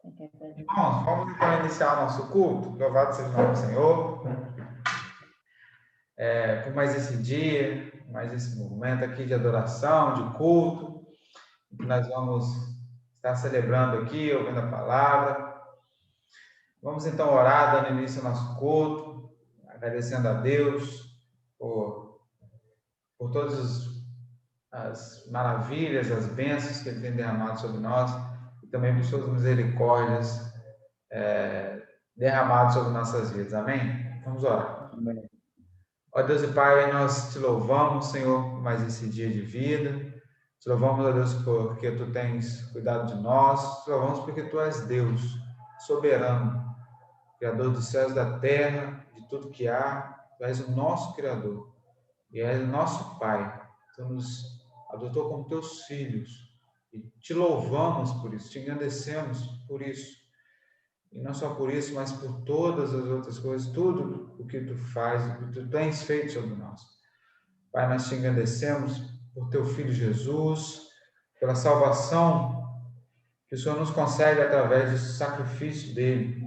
Irmãos, vamos então iniciar o nosso culto. Louvado seja o nome do Senhor. Por mais esse dia, mais esse momento aqui de adoração, de culto, que nós vamos estar celebrando aqui, ouvindo a palavra. Vamos então orar, dando início ao nosso culto, agradecendo a Deus por todas as maravilhas, as bênçãos que Ele tem derramado sobre nós e também por suas misericórdias derramadas sobre nossas vidas. Amém? Vamos orar. Amém. Ó Deus e Pai, nós te louvamos, Senhor, por mais esse dia de vida. Te louvamos, ó Deus, porque Tu tens cuidado de nós. Te louvamos porque Tu és Deus, soberano, Criador dos céus e da terra, de tudo que há. Tu és o nosso Criador e és o nosso Pai. Tu nos adotou como Teus filhos e te louvamos por isso, te engrandecemos por isso. E não só por isso, mas por todas as outras coisas, tudo o que Tu faz, o que Tu tens feito sobre nós. Pai, nós te agradecemos por Teu Filho Jesus, pela salvação que o Senhor nos concede através do sacrifício dEle.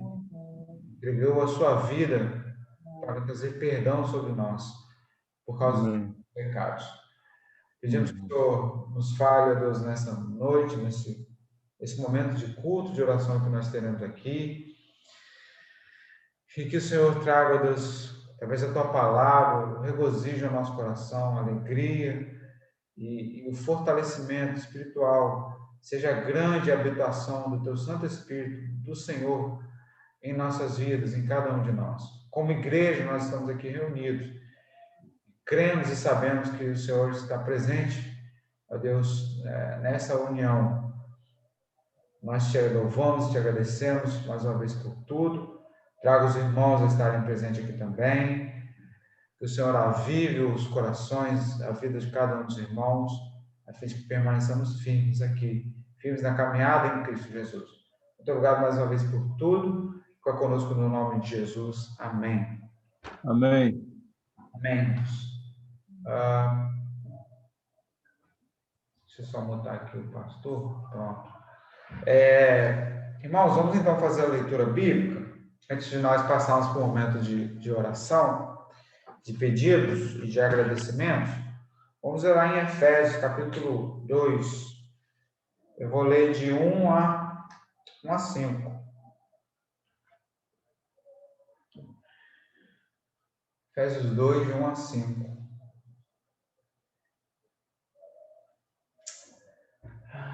Entregou a sua vida para trazer perdão sobre nós, por causa dos pecados. Pedimos que o Senhor nos fale, ó Deus, nessa noite, nesse momento de culto, de oração que nós teremos aqui. E que o Senhor traga, Deus, através da Tua palavra, o regozijo ao nosso coração, a alegria e o fortalecimento espiritual. Seja grande a habitação do Teu Santo Espírito, do Senhor, em nossas vidas, em cada um de nós. Como igreja, nós estamos aqui reunidos. Cremos e sabemos que o Senhor está presente, ó Deus, nessa união. Nós te louvamos, te agradecemos mais uma vez por tudo. Traga os irmãos a estarem presentes aqui também. Que o Senhor avive os corações, a vida de cada um dos irmãos, a fim de que permaneçamos firmes aqui, firmes na caminhada em Cristo Jesus. Muito obrigado mais uma vez por tudo. Fica conosco no nome de Jesus. Amém. Amém. Amém. Deixa eu só mutar aqui o pastor. Pronto. Irmãos, vamos então fazer a leitura bíblica. Antes de nós passarmos por um momento de oração, de pedidos e de agradecimentos, vamos ler lá em Efésios, capítulo 2. Eu vou ler de 1 a 5. Efésios 2, de 1 a 5.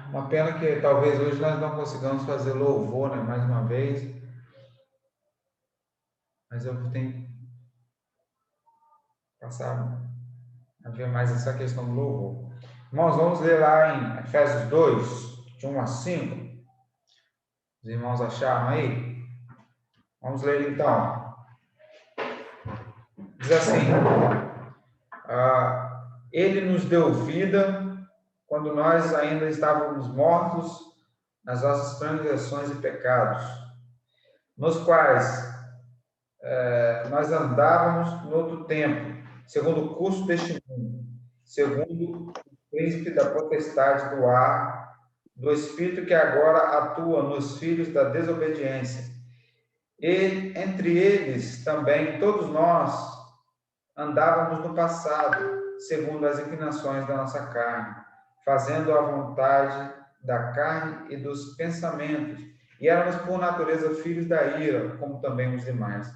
Uma pena que talvez hoje nós não consigamos fazer louvor, né, mais uma vez. Mas eu tenho que passar a ver mais essa questão do louvor. Irmãos, vamos ler lá em Efésios 2, de 1 a 5. Os irmãos acharam aí? Vamos ler então. Diz assim: Ele nos deu vida quando nós ainda estávamos mortos nas nossas transgressões e pecados, nos quais nós andávamos no outro tempo, segundo o curso deste mundo, segundo o príncipe da potestade do ar, do espírito que agora atua nos filhos da desobediência. E entre eles também todos nós andávamos no passado, segundo as inclinações da nossa carne, fazendo a vontade da carne e dos pensamentos, e éramos por natureza filhos da ira, como também os demais.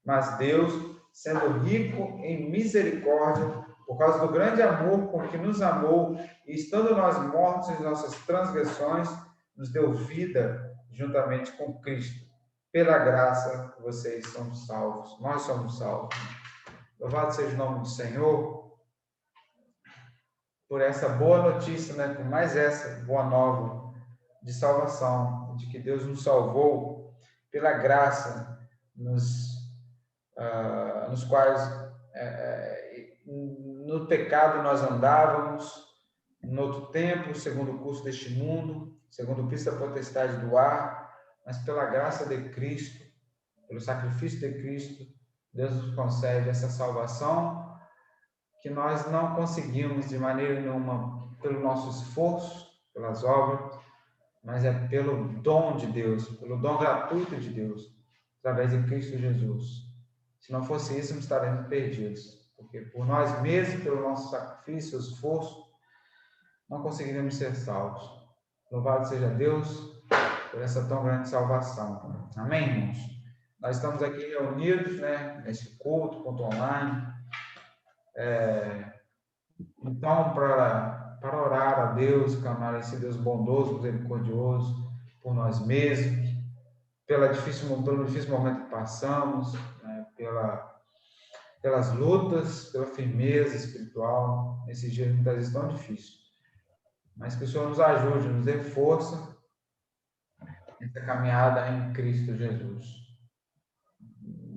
Mas Deus, sendo rico em misericórdia, por causa do grande amor com que nos amou, e estando nós mortos em nossas transgressões, nos deu vida juntamente com Cristo. Pela graça, vocês são salvos. Nós somos salvos. Louvado seja o nome do Senhor por essa boa notícia, né? Por mais essa boa nova de salvação, de que Deus nos salvou pela graça, nos quais no pecado nós andávamos, no outro tempo, segundo o curso deste mundo, segundo o príncipe da potestade do ar, mas pela graça de Cristo, pelo sacrifício de Cristo, Deus nos concede essa salvação que nós não conseguimos de maneira nenhuma pelo nosso esforço, pelas obras, mas é pelo dom de Deus, pelo dom gratuito de Deus, através de Cristo Jesus. Se não fosse isso, não estaremos perdidos, porque por nós mesmos, pelo nosso sacrifício, esforço, não conseguiremos ser salvos. Louvado seja Deus por essa tão grande salvação. Amém, irmãos? Nós estamos aqui reunidos, né, nesse culto online. Então, para orar a Deus, clamar esse Deus bondoso, misericordioso, por nós mesmos, pelo difícil momento que passamos, né, pelas lutas, pela firmeza espiritual, nesses dias muitas vezes tão difíceis. Mas que o Senhor nos ajude, nos dê força nessa caminhada em Cristo Jesus.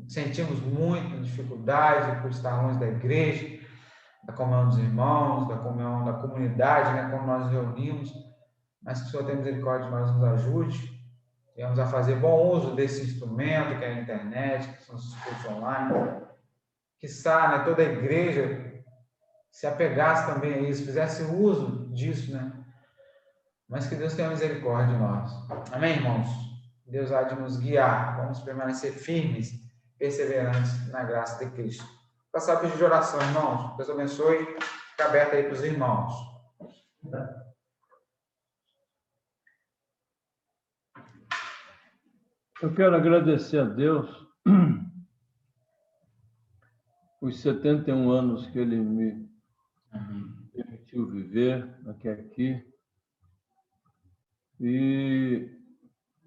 Sentimos muita dificuldade por estar longe da igreja, da comunhão dos irmãos, da comunhão da comunidade, né, como nós nos reunimos, mas que o Senhor tenha misericórdia de nós, nos ajude, venhamos a fazer bom uso desse instrumento, que é a internet, que são os cursos online, que né, toda a igreja se apegasse também a isso, fizesse uso disso, né? Mas que Deus tenha misericórdia de nós. Amém, irmãos? Deus há de nos guiar, vamos permanecer firmes, perseverantes na graça de Cristo. Passar pedir de oração, irmãos. Deus abençoe. Fica aberto aí para os irmãos. Eu quero agradecer a Deus os 71 anos que Ele me permitiu viver até aqui. E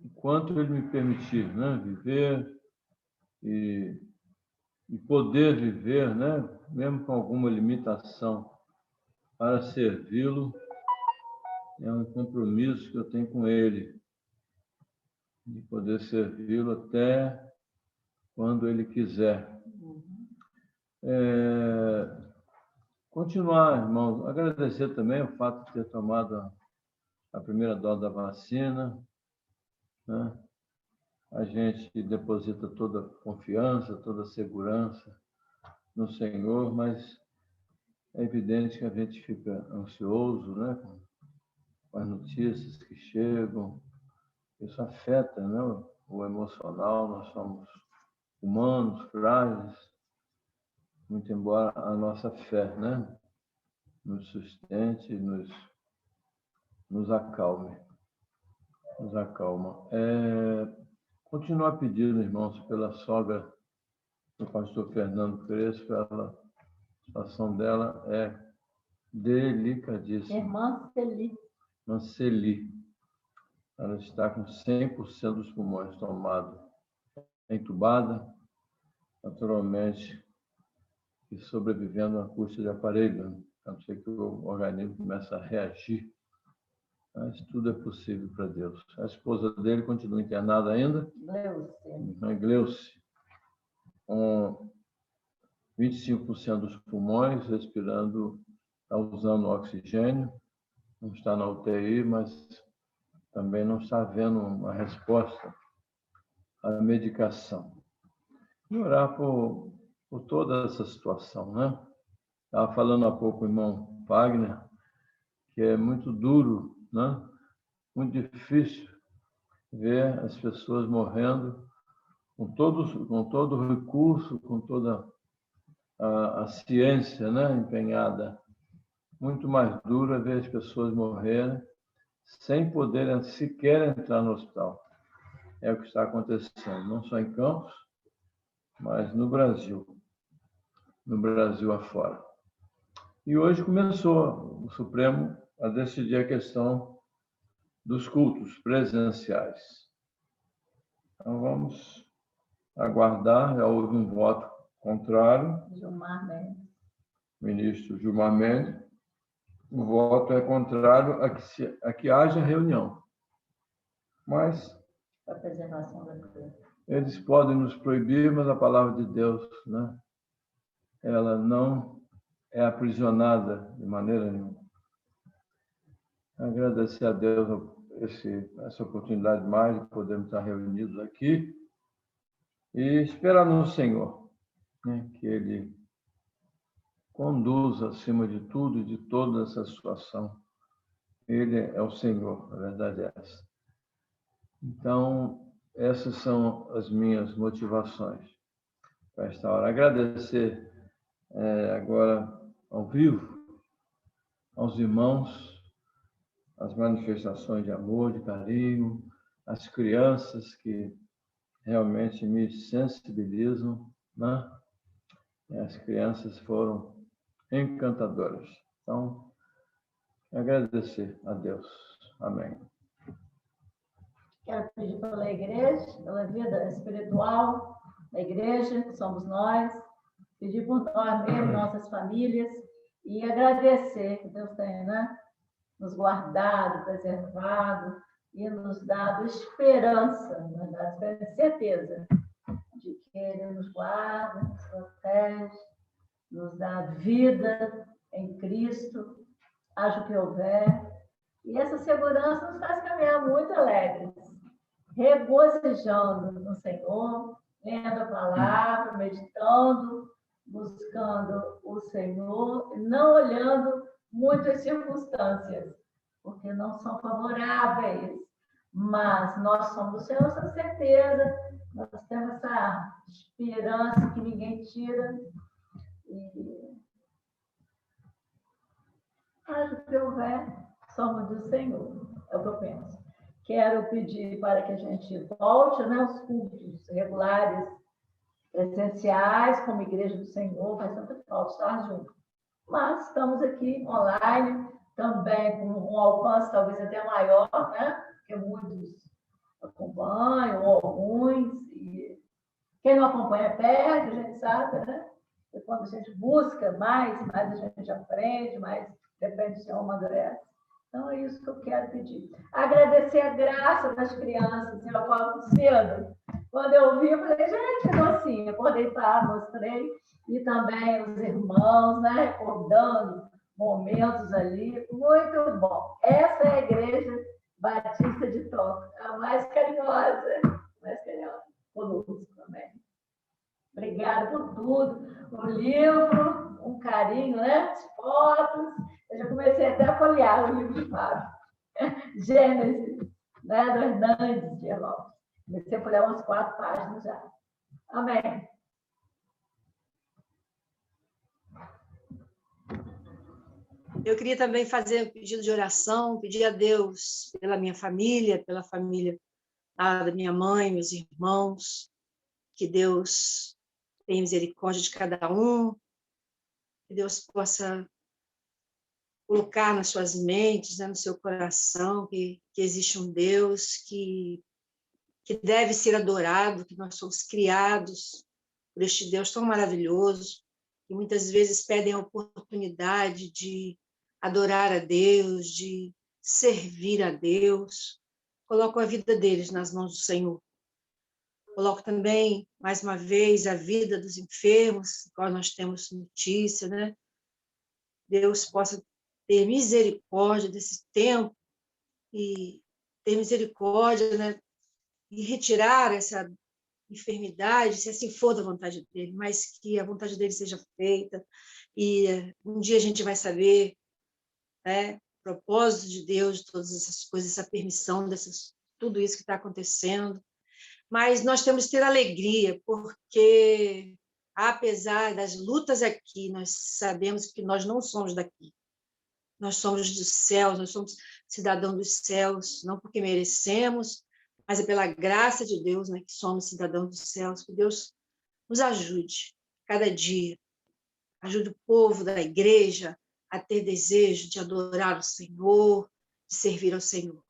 enquanto Ele me permitir, né, viver e poder viver, né, mesmo com alguma limitação, para servi-lo, é um compromisso que eu tenho com Ele, de poder servi-lo até quando Ele quiser. Continuar, irmãos, agradecer também o fato de ter tomado a primeira dose da vacina, né? A gente deposita toda a confiança, toda a segurança no Senhor, mas é evidente que a gente fica ansioso, né, com as notícias que chegam. Isso afeta, né, o emocional. Nós somos humanos, frágeis, muito embora a nossa fé, né, nos sustente, nos acalme, nos acalma. Continuar pedindo, irmãos, pela sogra do pastor Fernando Crespo. A situação dela é delicadíssima. Irmã Manceli. Ela está com 100% dos pulmões tomados, entubada, naturalmente, e sobrevivendo a custa de aparelho, né? A não ser que o organismo comece a reagir. Mas tudo é possível para Deus. A esposa dele continua internada ainda, Gleuce, com 25% dos pulmões, respirando, está usando oxigênio, não está na UTI, mas também não está havendo uma resposta à medicação. E orar por toda essa situação, né? Estava falando há pouco o irmão Wagner, que é muito duro, né? Muito difícil ver as pessoas morrendo com todo o recurso, com toda a ciência, né, empenhada. Muito mais duro é ver as pessoas morrerem sem poderem sequer entrar no hospital. É o que está acontecendo, não só em Campos, mas no Brasil afora. E hoje começou o Supremo a decidir a questão dos cultos presenciais. Então, vamos aguardar. Já houve um voto contrário. Ministro Gilmar Mendes. O voto é contrário a que haja reunião. Mas a preservação da vida. Eles podem nos proibir, mas a palavra de Deus, né, ela não é aprisionada de maneira nenhuma. Agradecer a Deus essa oportunidade mais de podermos estar reunidos aqui e esperar no Senhor, né, que Ele conduza acima de tudo e de toda essa situação. Ele é o Senhor, a verdade é essa. Então, essas são as minhas motivações para esta hora. Agradecer agora ao vivo aos irmãos, as manifestações de amor, de carinho, as crianças que realmente me sensibilizam, né? As crianças foram encantadoras. Então, agradecer a Deus. Amém. Quero pedir pela igreja, pela vida espiritual da igreja, que somos nós, pedir por nós mesmos, nossas famílias, e agradecer que Deus tenha, né, nos guardado, preservado e nos dado esperança, nos dado certeza de que Ele nos guarda, nos protege, nos dá vida em Cristo, haja o que houver. E essa segurança nos faz caminhar muito alegres, regozijando no Senhor, lendo a palavra, meditando, buscando o Senhor, não olhando muitas circunstâncias, porque não são favoráveis, mas nós somos do Senhor, com certeza, nós temos essa esperança que ninguém tira, e haja o que houver, somos do Senhor, é o que eu penso. Quero pedir para que a gente volte, né, aos cultos regulares, presenciais, como Igreja do Senhor, faz tanta falta estar junto. Mas estamos aqui online, também com um alcance talvez até maior, né? Porque muitos acompanham, ou alguns, e quem não acompanha perde, a gente sabe, né? E quando a gente busca mais a gente aprende, mais depende do Senhor amadurece. Então, é isso que eu quero pedir. Agradecer a graça das crianças, eu acordo cedo. Quando eu vi, eu falei, gente, que docinho. Acordei para mostrei. E também os irmãos, né, recordando momentos ali. Muito bom. Essa é a Igreja Batista de Toca, a mais carinhosa conosco também. Obrigada por tudo. O livro, um carinho, né? As fotos. Eu já comecei até a folhear o livro de Fábio. Gênesis, né? Do Hernandes de Lopes. Comecei a folhear umas 4 páginas já. Amém. Eu queria também fazer um pedido de oração, pedir a Deus pela minha família, pela família da minha mãe, meus irmãos, que Deus tenha misericórdia de cada um, que Deus possa colocar nas suas mentes, né, no seu coração, que existe um Deus que deve ser adorado, que nós somos criados por este Deus tão maravilhoso, que muitas vezes pedem a oportunidade de adorar a Deus, de servir a Deus. Coloco a vida deles nas mãos do Senhor. Coloco também, mais uma vez, a vida dos enfermos, qual nós temos notícia, né? Deus possa ter misericórdia desse tempo e ter misericórdia, né? E retirar essa enfermidade, se assim for da vontade dele, mas que a vontade dele seja feita. E um dia a gente vai saber, né, o propósito de Deus, de todas essas coisas, essa permissão, tudo isso que está acontecendo. Mas nós temos que ter alegria, porque, apesar das lutas aqui, nós sabemos que nós não somos daqui. Nós somos dos céus, nós somos cidadãos dos céus, não porque merecemos, mas é pela graça de Deus, né, que somos cidadãos dos céus. Que Deus nos ajude, cada dia. Ajude o povo da igreja a ter desejo de adorar o Senhor, de servir ao Senhor.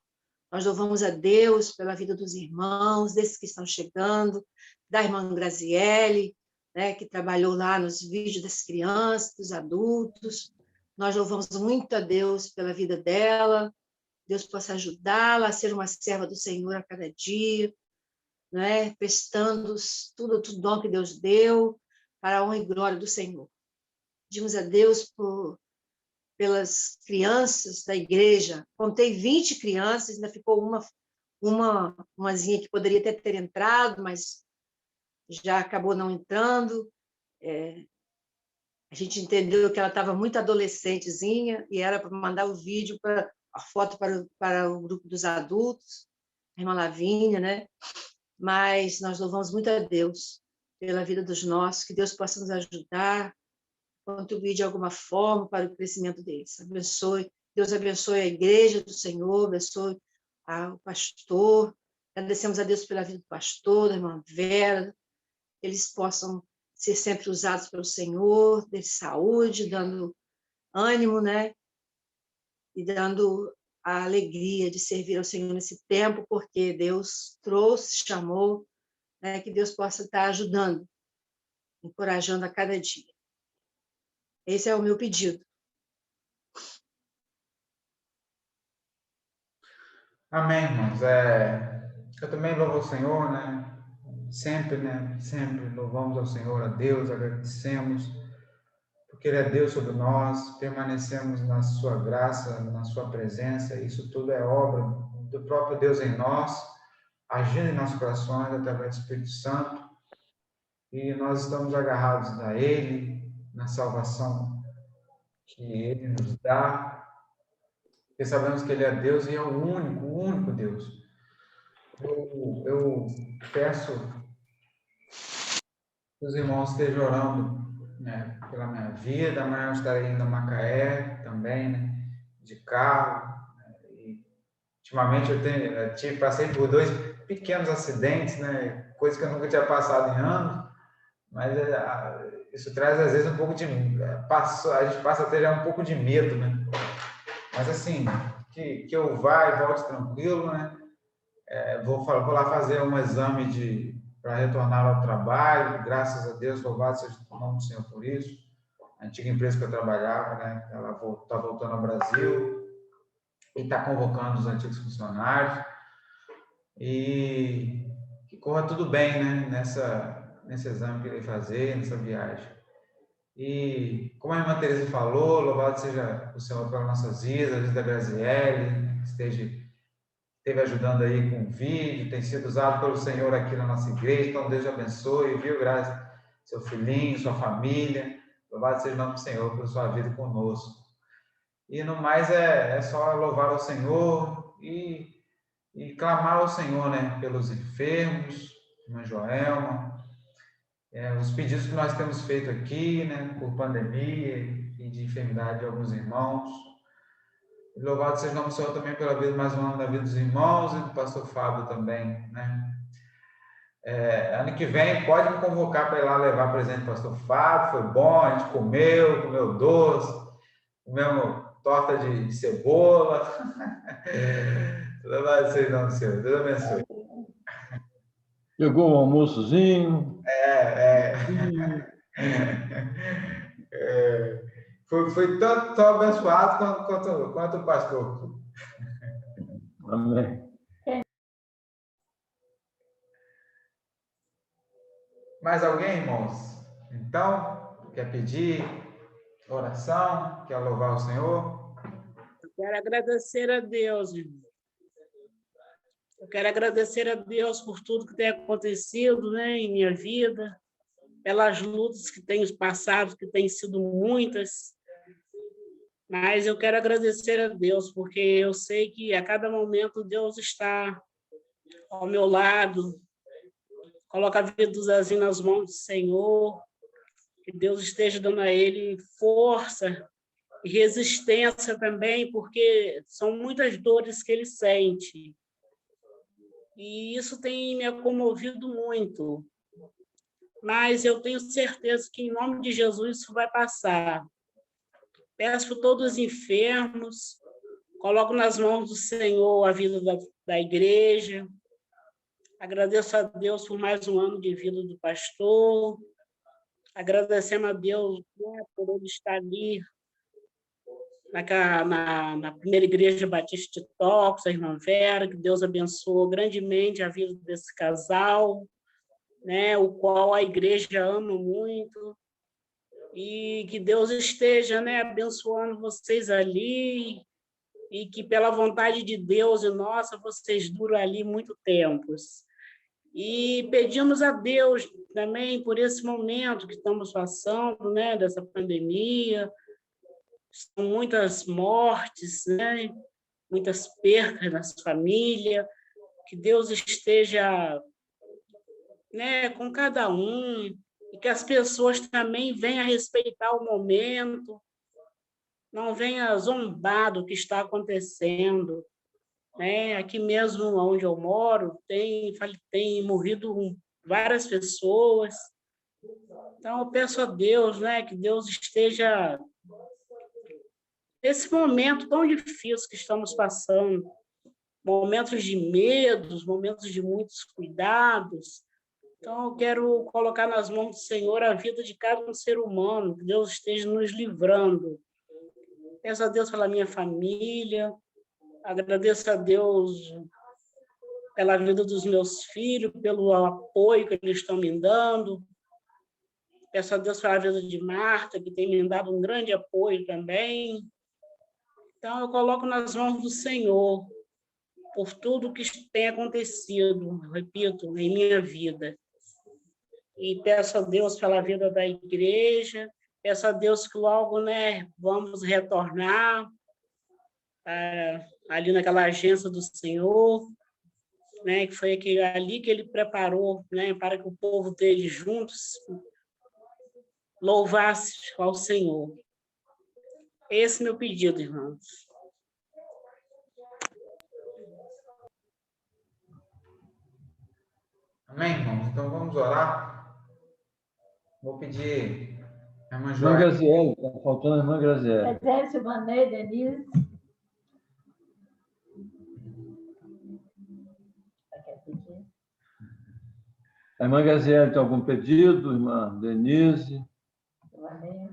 Nós louvamos a Deus pela vida dos irmãos, desses que estão chegando, da irmã Graziele, né, que trabalhou lá nos vídeos das crianças, dos adultos. Nós louvamos muito a Deus pela vida dela. Deus possa ajudá-la a ser uma serva do Senhor a cada dia, né, prestando tudo o dom que Deus deu para a honra e glória do Senhor. Pedimos a Deus pelas crianças da igreja. Contei 20 crianças, ainda ficou umazinha que poderia até ter entrado, mas já acabou não entrando. A gente entendeu que ela estava muito adolescentezinha e era para mandar o vídeo, a foto para o grupo dos adultos. a irmã Lavínia, né? Mas nós louvamos muito a Deus pela vida dos nossos, que Deus possa nos ajudar, contribuir de alguma forma para o crescimento deles. Abençoe, Deus abençoe a igreja do Senhor, abençoe o pastor. Agradecemos a Deus pela vida do pastor, da irmã Vera, que eles possam ser sempre usados pelo Senhor, de saúde, dando ânimo, né? E dando a alegria de servir ao Senhor nesse tempo, porque Deus trouxe, chamou, né? Que Deus possa estar ajudando, encorajando a cada dia. Esse é o meu pedido. Amém, irmãos. Eu também louvo ao Senhor, né? Sempre, né? Sempre louvamos ao Senhor, a Deus, agradecemos, porque Ele é Deus sobre nós, permanecemos na sua graça, na sua presença. Isso tudo é obra do próprio Deus em nós, agindo em nossos corações através do Espírito Santo. E nós estamos agarrados a Ele, na salvação que Ele nos dá, porque sabemos que Ele é Deus e é o único Deus. Eu peço que os irmãos estejam orando, né, pela minha vida. Amanhã eu estarei indo a Macaé também, né, de carro. E, ultimamente passei por 2 pequenos acidentes, né, coisa que eu nunca tinha passado em anos, mas isso traz às vezes um pouco de a gente passa a ter já um pouco de medo, né? Mas assim, que eu vá e volte tranquilo, né? Vou lá fazer um exame para retornar ao trabalho. Graças a Deus, louvado seja o nome do Senhor por isso. A antiga empresa que eu trabalhava, né? Ela está voltando ao Brasil e está convocando os antigos funcionários. E que corra tudo bem, né? Nesse exame que ele vai fazer, nessa viagem. E como a irmã Teresa falou, louvado seja o Senhor pelas nossas vidas, a vida da Graziele, que esteve ajudando aí com o vídeo, tem sido usado pelo Senhor aqui na nossa igreja. Então Deus te abençoe, viu, Grazi? Seu filhinho, sua família. Louvado seja o nome do Senhor por sua vida conosco. E no mais é só louvar ao Senhor e clamar ao Senhor, né? Pelos enfermos, irmã Joelma. Os pedidos que nós temos feito aqui, né, por pandemia e de enfermidade de alguns irmãos. E louvado seja o nome do Senhor também pela vida, mais um ano da vida dos irmãos e do pastor Fábio também, né? Ano que vem pode me convocar para ir lá levar presente do pastor Fábio. Foi bom, a gente comeu doce, comemos torta de cebola. Louvado seja o nome do Senhor. Deus abençoe. Pegou um almoçozinho. Foi tanto tão abençoado quanto o pastor. Amém. Mais alguém, irmãos? Então, quer pedir oração? Quer louvar o Senhor? Eu quero agradecer a Deus, irmão. Eu quero agradecer a Deus por tudo que tem acontecido, né, em minha vida, pelas lutas que tenho passado, que têm sido muitas. Mas eu quero agradecer a Deus, porque eu sei que a cada momento Deus está ao meu lado. Coloca a vida do Zezinho nas mãos do Senhor, que Deus esteja dando a ele força e resistência também, porque são muitas dores que ele sente. E isso tem me comovido muito. Mas eu tenho certeza que, em nome de Jesus, isso vai passar. Peço por todos os enfermos, coloco nas mãos do Senhor a vida da igreja. Agradeço a Deus por mais um ano de vida do pastor. Agradecendo a Deus, né, por ele estar ali na primeira igreja Batista de Tocos, a irmã Vera, que Deus abençoou grandemente a vida desse casal, né, o qual a igreja ama muito, e que Deus esteja, né, abençoando vocês ali, e que pela vontade de Deus e nossa, vocês duram ali muito tempo. E pedimos a Deus também por esse momento que estamos passando, né, dessa pandemia. São muitas mortes, né? Muitas perdas nas famílias, que Deus esteja, né, com cada um, e que as pessoas também venham a respeitar o momento, não venham zombar do que está acontecendo. Né? Aqui mesmo onde eu moro, tem morrido várias pessoas. Então, eu peço a Deus, né, que Deus esteja nesse momento tão difícil que estamos passando, momentos de medos, momentos de muitos cuidados. Então, eu quero colocar nas mãos do Senhor a vida de cada um ser humano, que Deus esteja nos livrando. Peço a Deus pela minha família, agradeço a Deus pela vida dos meus filhos, pelo apoio que eles estão me dando. Peço a Deus pela vida de Marta, que tem me dado um grande apoio também. Então, eu coloco nas mãos do Senhor por tudo que tem acontecido, repito, em minha vida. E peço a Deus pela vida da igreja, peço a Deus que logo, né, vamos retornar ali naquela agência do Senhor, né, que foi ali que ele preparou, né, para que o povo dele juntos louvasse ao Senhor. Esse é meu pedido, irmãos. Amém, irmãos? Então vamos orar. Vou pedir a irmã Irmã Joia. Graziele, está faltando a irmã Graziele. Presente, Silvanei, Denise. A irmã Graziele tem algum pedido? Irmã Denise?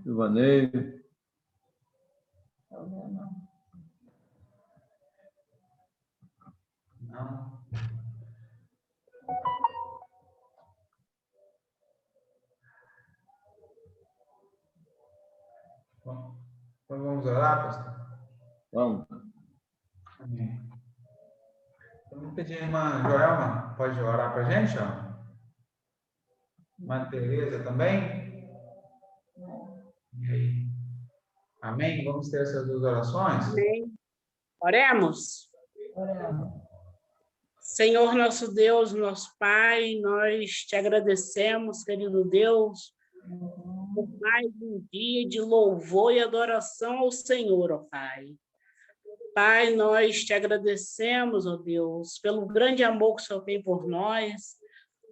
Silvanei? Não. Bom, então vamos orar, pastor? Vamos. Amém. Então, vou pedir a irmã Joelma, pode orar para a gente? Ó? Irmã Tereza também? E aí? Amém? Vamos ter essas duas orações? Amém. Oremos. Oremos. Senhor nosso Deus, nosso Pai, nós te agradecemos, querido Deus, por mais um dia de louvor e adoração ao Senhor, ó Pai. Pai, nós te agradecemos, ó Deus, pelo grande amor que o Senhor tem por nós.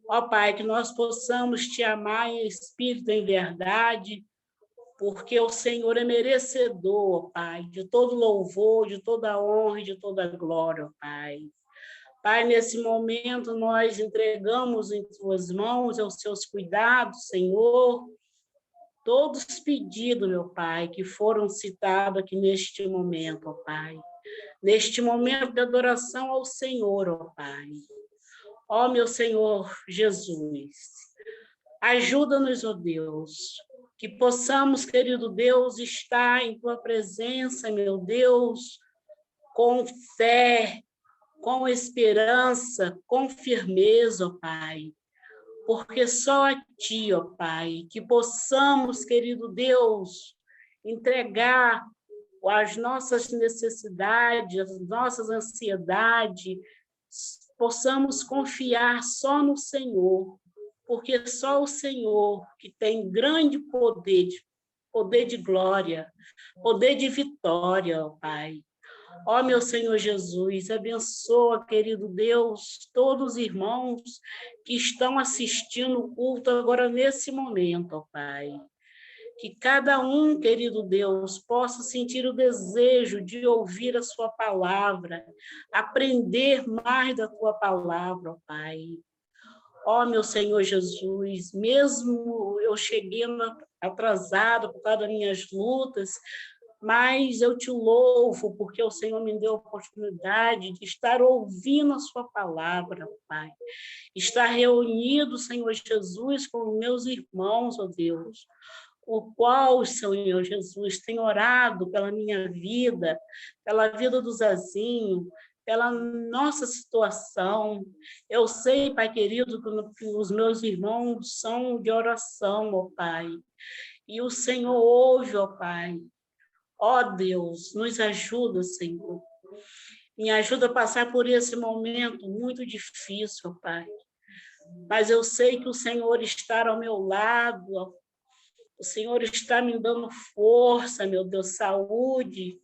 Ó Pai, que nós possamos te amar em espírito e em verdade, porque o Senhor é merecedor, ó Pai, de todo louvor, de toda honra e de toda glória, ó Pai. Pai, nesse momento nós entregamos em tuas mãos, aos seus cuidados, Senhor, todos os pedidos, meu Pai, que foram citados aqui neste momento, ó Pai. Neste momento de adoração ao Senhor, ó Pai. Ó meu Senhor Jesus, ajuda-nos, ó Deus, que possamos, querido Deus, estar em tua presença, meu Deus, com fé, com esperança, com firmeza, ó Pai, porque só a Ti, ó Pai, que possamos, querido Deus, entregar as nossas necessidades, as nossas ansiedades, possamos confiar só no Senhor, porque só o Senhor que tem grande poder de glória, poder de vitória, ó Pai. Ó meu Senhor Jesus, abençoa, querido Deus, todos os irmãos que estão assistindo o culto agora nesse momento, ó Pai. Que cada um, querido Deus, possa sentir o desejo de ouvir a sua palavra, aprender mais da tua palavra, ó Pai. Ó meu Senhor Jesus, mesmo eu cheguei atrasado por causa das minhas lutas, mas eu te louvo, porque o Senhor me deu a oportunidade de estar ouvindo a sua palavra, Pai. Estar reunido, Senhor Jesus, com meus irmãos, ó Deus, o qual, Senhor Jesus, tem orado pela minha vida, pela vida do Zezinho, pela nossa situação. Eu sei, Pai querido, que os meus irmãos são de oração, ó Pai. E o Senhor ouve, ó Pai. Ó Deus, nos ajuda, Senhor. Me ajuda a passar por esse momento muito difícil, Pai. Mas eu sei que o Senhor está ao meu lado, o Senhor está me dando força, meu Deus, saúde.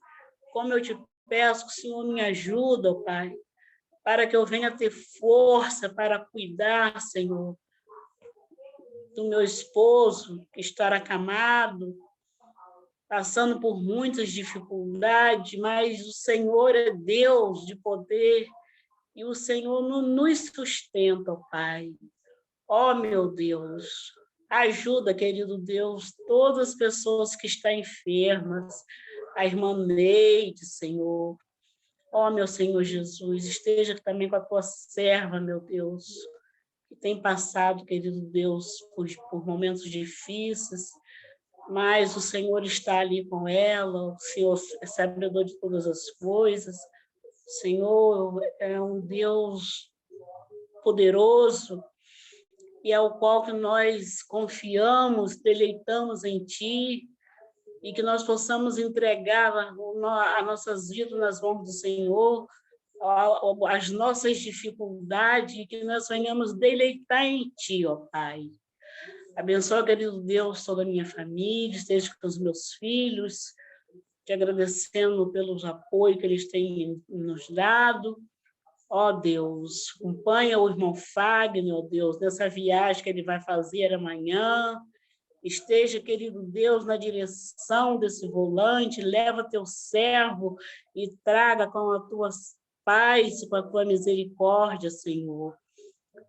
Como eu te peço que o Senhor me ajude, Pai, para que eu venha ter força para cuidar, Senhor, do meu esposo que está acamado, passando por muitas dificuldades, mas o Senhor é Deus de poder e o Senhor nos sustenta, Pai. Ó, meu Deus, ajuda, querido Deus, todas as pessoas que estão enfermas, a irmã Neide, Senhor. Ó, meu Senhor Jesus, esteja também com a tua serva, meu Deus, que tem passado, querido Deus, por momentos difíceis, mas o Senhor está ali com ela, o Senhor é sabedor de todas as coisas, o Senhor é um Deus poderoso, e ao qual que nós confiamos, deleitamos em Ti, e que nós possamos entregar as nossas vidas nas mãos do Senhor, as nossas dificuldades, e que nós venhamos deleitar em Ti, ó Pai. Abençoa, querido Deus, toda a minha família, esteja com os meus filhos, te agradecendo pelos apoios que eles têm nos dado. Ó Deus, acompanha o irmão Fagner, ó Deus, nessa viagem que ele vai fazer amanhã. Esteja, querido Deus, na direção desse volante, leva teu servo e traga com a tua paz e com a tua misericórdia, Senhor.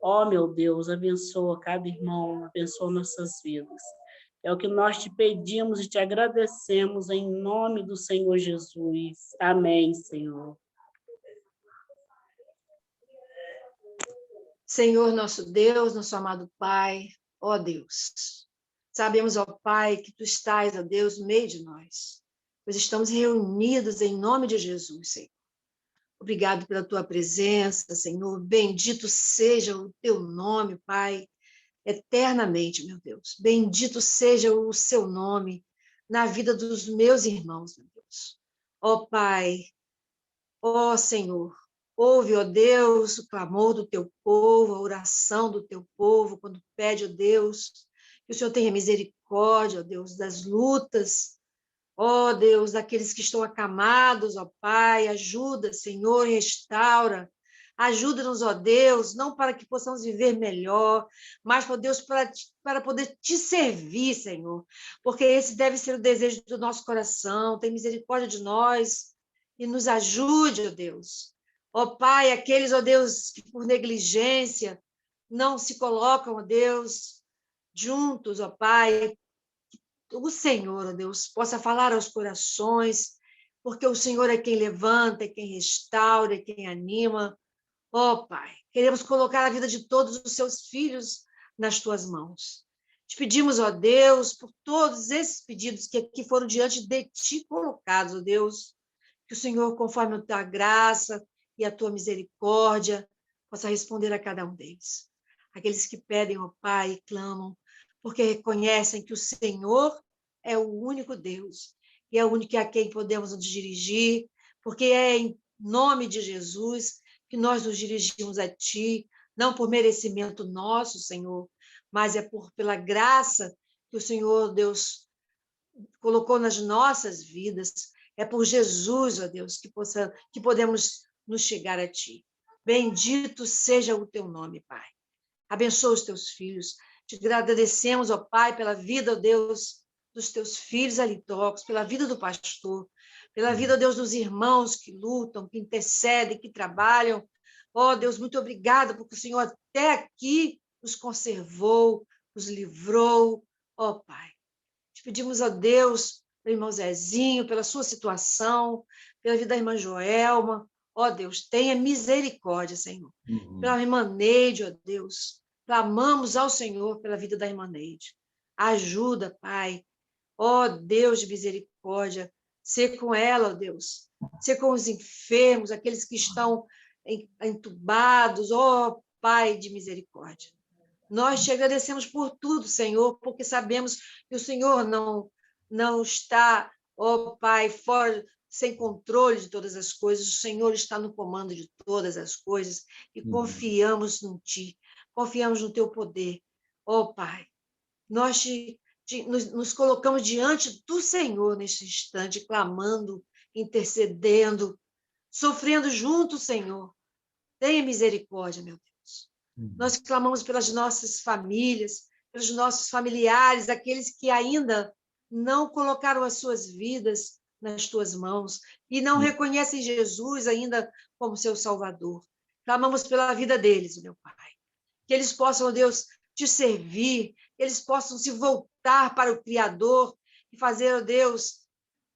Ó, meu Deus, abençoa cada irmão, abençoa nossas vidas. É o que nós te pedimos e te agradecemos em nome do Senhor Jesus. Amém, Senhor. Senhor, nosso Deus, nosso amado Pai, ó Deus, sabemos, ó Pai, que Tu estás, ó Deus, no meio de nós, pois estamos reunidos em nome de Jesus, Senhor. Obrigado pela Tua presença, Senhor, bendito seja o Teu nome, Pai, eternamente, meu Deus, bendito seja o Seu nome na vida dos meus irmãos, meu Deus. Ó Pai, ó Senhor, ouve, ó Deus, o clamor do Teu povo, a oração do Teu povo, quando pede, ó Deus, que o Senhor tenha misericórdia, ó Deus, das lutas, ó Deus, daqueles que estão acamados, ó Pai, ajuda, Senhor, restaura, ajuda-nos, ó Deus, não para que possamos viver melhor, mas, ó Deus, para poder Te servir, Senhor, porque esse deve ser o desejo do nosso coração, tem misericórdia de nós e nos ajude, ó Deus. Ó Pai, aqueles, ó Deus, que por negligência não se colocam, ó Deus, juntos, ó Pai, o Senhor, ó Deus, possa falar aos corações, porque o Senhor é quem levanta, é quem restaura, é quem anima. Ó Pai, queremos colocar a vida de todos os Seus filhos nas Tuas mãos. Te pedimos, ó Deus, por todos esses pedidos que aqui foram diante de Ti colocados, ó Deus, que o Senhor, conforme a Tua graça e a Tua misericórdia, possa responder a cada um deles. Aqueles que pedem, ó Pai, e clamam, porque reconhecem que o Senhor é o único Deus, e é o único a quem podemos nos dirigir, porque é em nome de Jesus que nós nos dirigimos a Ti, não por merecimento nosso, Senhor, mas é pela graça que o Senhor, Deus, colocou nas nossas vidas. É por Jesus, ó Deus, que podemos nos chegar a Ti. Bendito seja o Teu nome, Pai. Abençoa os Teus filhos. Te agradecemos, ó Pai, pela vida, ó Deus, dos Teus filhos ali tocados, pela vida do pastor, pela vida, ó Deus, dos irmãos que lutam, que intercedem, que trabalham. Ó Deus, muito obrigada, porque o Senhor até aqui nos conservou, nos livrou. Ó Pai, te pedimos a Deus, pelo irmão Zezinho, pela sua situação, pela vida da irmã Joelma. Ó Deus, tenha misericórdia, Senhor. Pela irmã Neide, ó Deus, clamamos ao Senhor pela vida da irmã Neide. Ajuda, Pai. Ó Deus de misericórdia, ser com ela, ó Deus. Ser com os enfermos, aqueles que estão entubados, ó Pai de misericórdia. Nós te agradecemos por tudo, Senhor, porque sabemos que o Senhor não está, ó Pai, fora sem controle de todas as coisas, o Senhor está no comando de todas as coisas e confiamos em Ti, confiamos no Teu poder. Ó Pai, nós nos colocamos diante do Senhor neste instante, clamando, intercedendo, sofrendo junto, Senhor. Tenha misericórdia, meu Deus. Nós clamamos pelas nossas famílias, pelos nossos familiares, aqueles que ainda não colocaram as suas vidas nas tuas mãos e não reconhecem Jesus ainda como seu Salvador. Clamamos pela vida deles, meu Pai. Que eles possam, Deus, te servir, que eles possam se voltar para o Criador e fazer, ó Deus,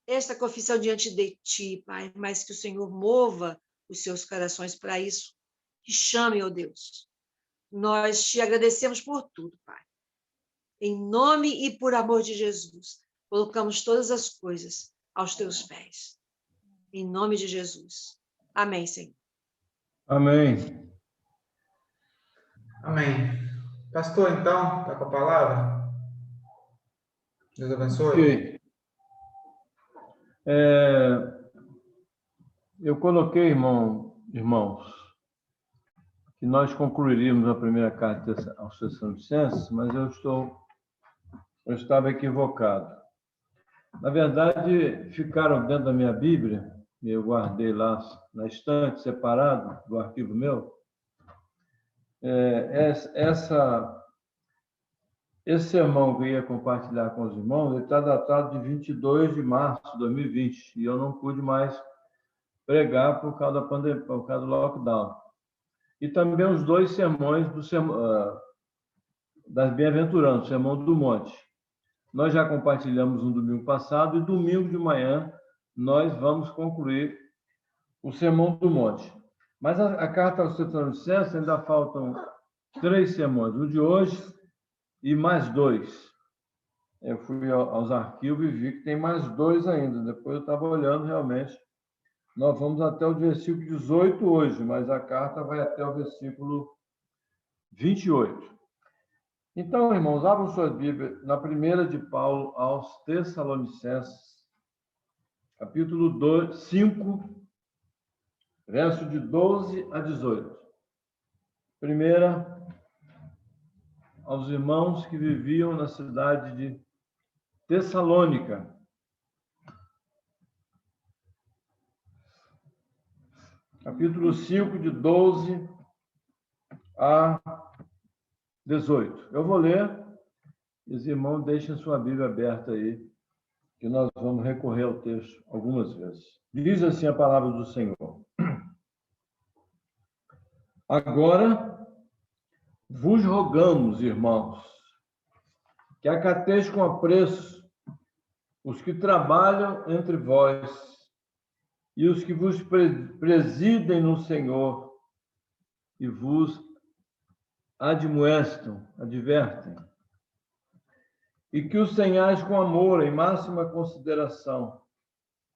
esta confissão diante de Ti, Pai, mas que o Senhor mova os seus corações para isso. Que chame, ó Deus. Nós te agradecemos por tudo, Pai. Em nome e por amor de Jesus, colocamos todas as coisas aos teus pés. Em nome de Jesus. Amém, Senhor. Amém. Amém. Pastor, então, está com a palavra? Deus abençoe. Ok. Eu coloquei, irmãos, que nós concluiríamos a primeira carta aos Tessalonicenses, mas eu estava equivocado. Na verdade, ficaram dentro da minha Bíblia, e eu guardei lá na estante, separado do arquivo meu, esse sermão que eu ia compartilhar com os irmãos, ele está datado de 22 de março de 2020, e eu não pude mais pregar por causa da pandemia, por causa do lockdown. E também os 2 sermões das Bem-aventuranças, Sermão do Monte. Nós já compartilhamos no domingo passado, e domingo de manhã nós vamos concluir o Sermão do Monte. Mas a carta aos Tessalonicenses ainda faltam 3 sermões, o de hoje e mais 2. Eu fui aos arquivos e vi que tem mais 2 ainda. Depois eu estava olhando, realmente. Nós vamos até o versículo 18 hoje, mas a carta vai até o versículo 28. Então, irmãos, abram sua Bíblia na primeira de Paulo aos Tessalonicenses, capítulo 5, verso de 12 a 18. Primeira, aos irmãos que viviam na cidade de Tessalônica. Capítulo 5, de 12 a 18. Eu vou ler, os irmãos deixem sua Bíblia aberta aí, que nós vamos recorrer ao texto algumas vezes. Diz assim a palavra do Senhor. Agora vos rogamos, irmãos, que acateis com apreço os que trabalham entre vós e os que vos presidem no Senhor e vos advertem, e que os tenhais com amor, em máxima consideração,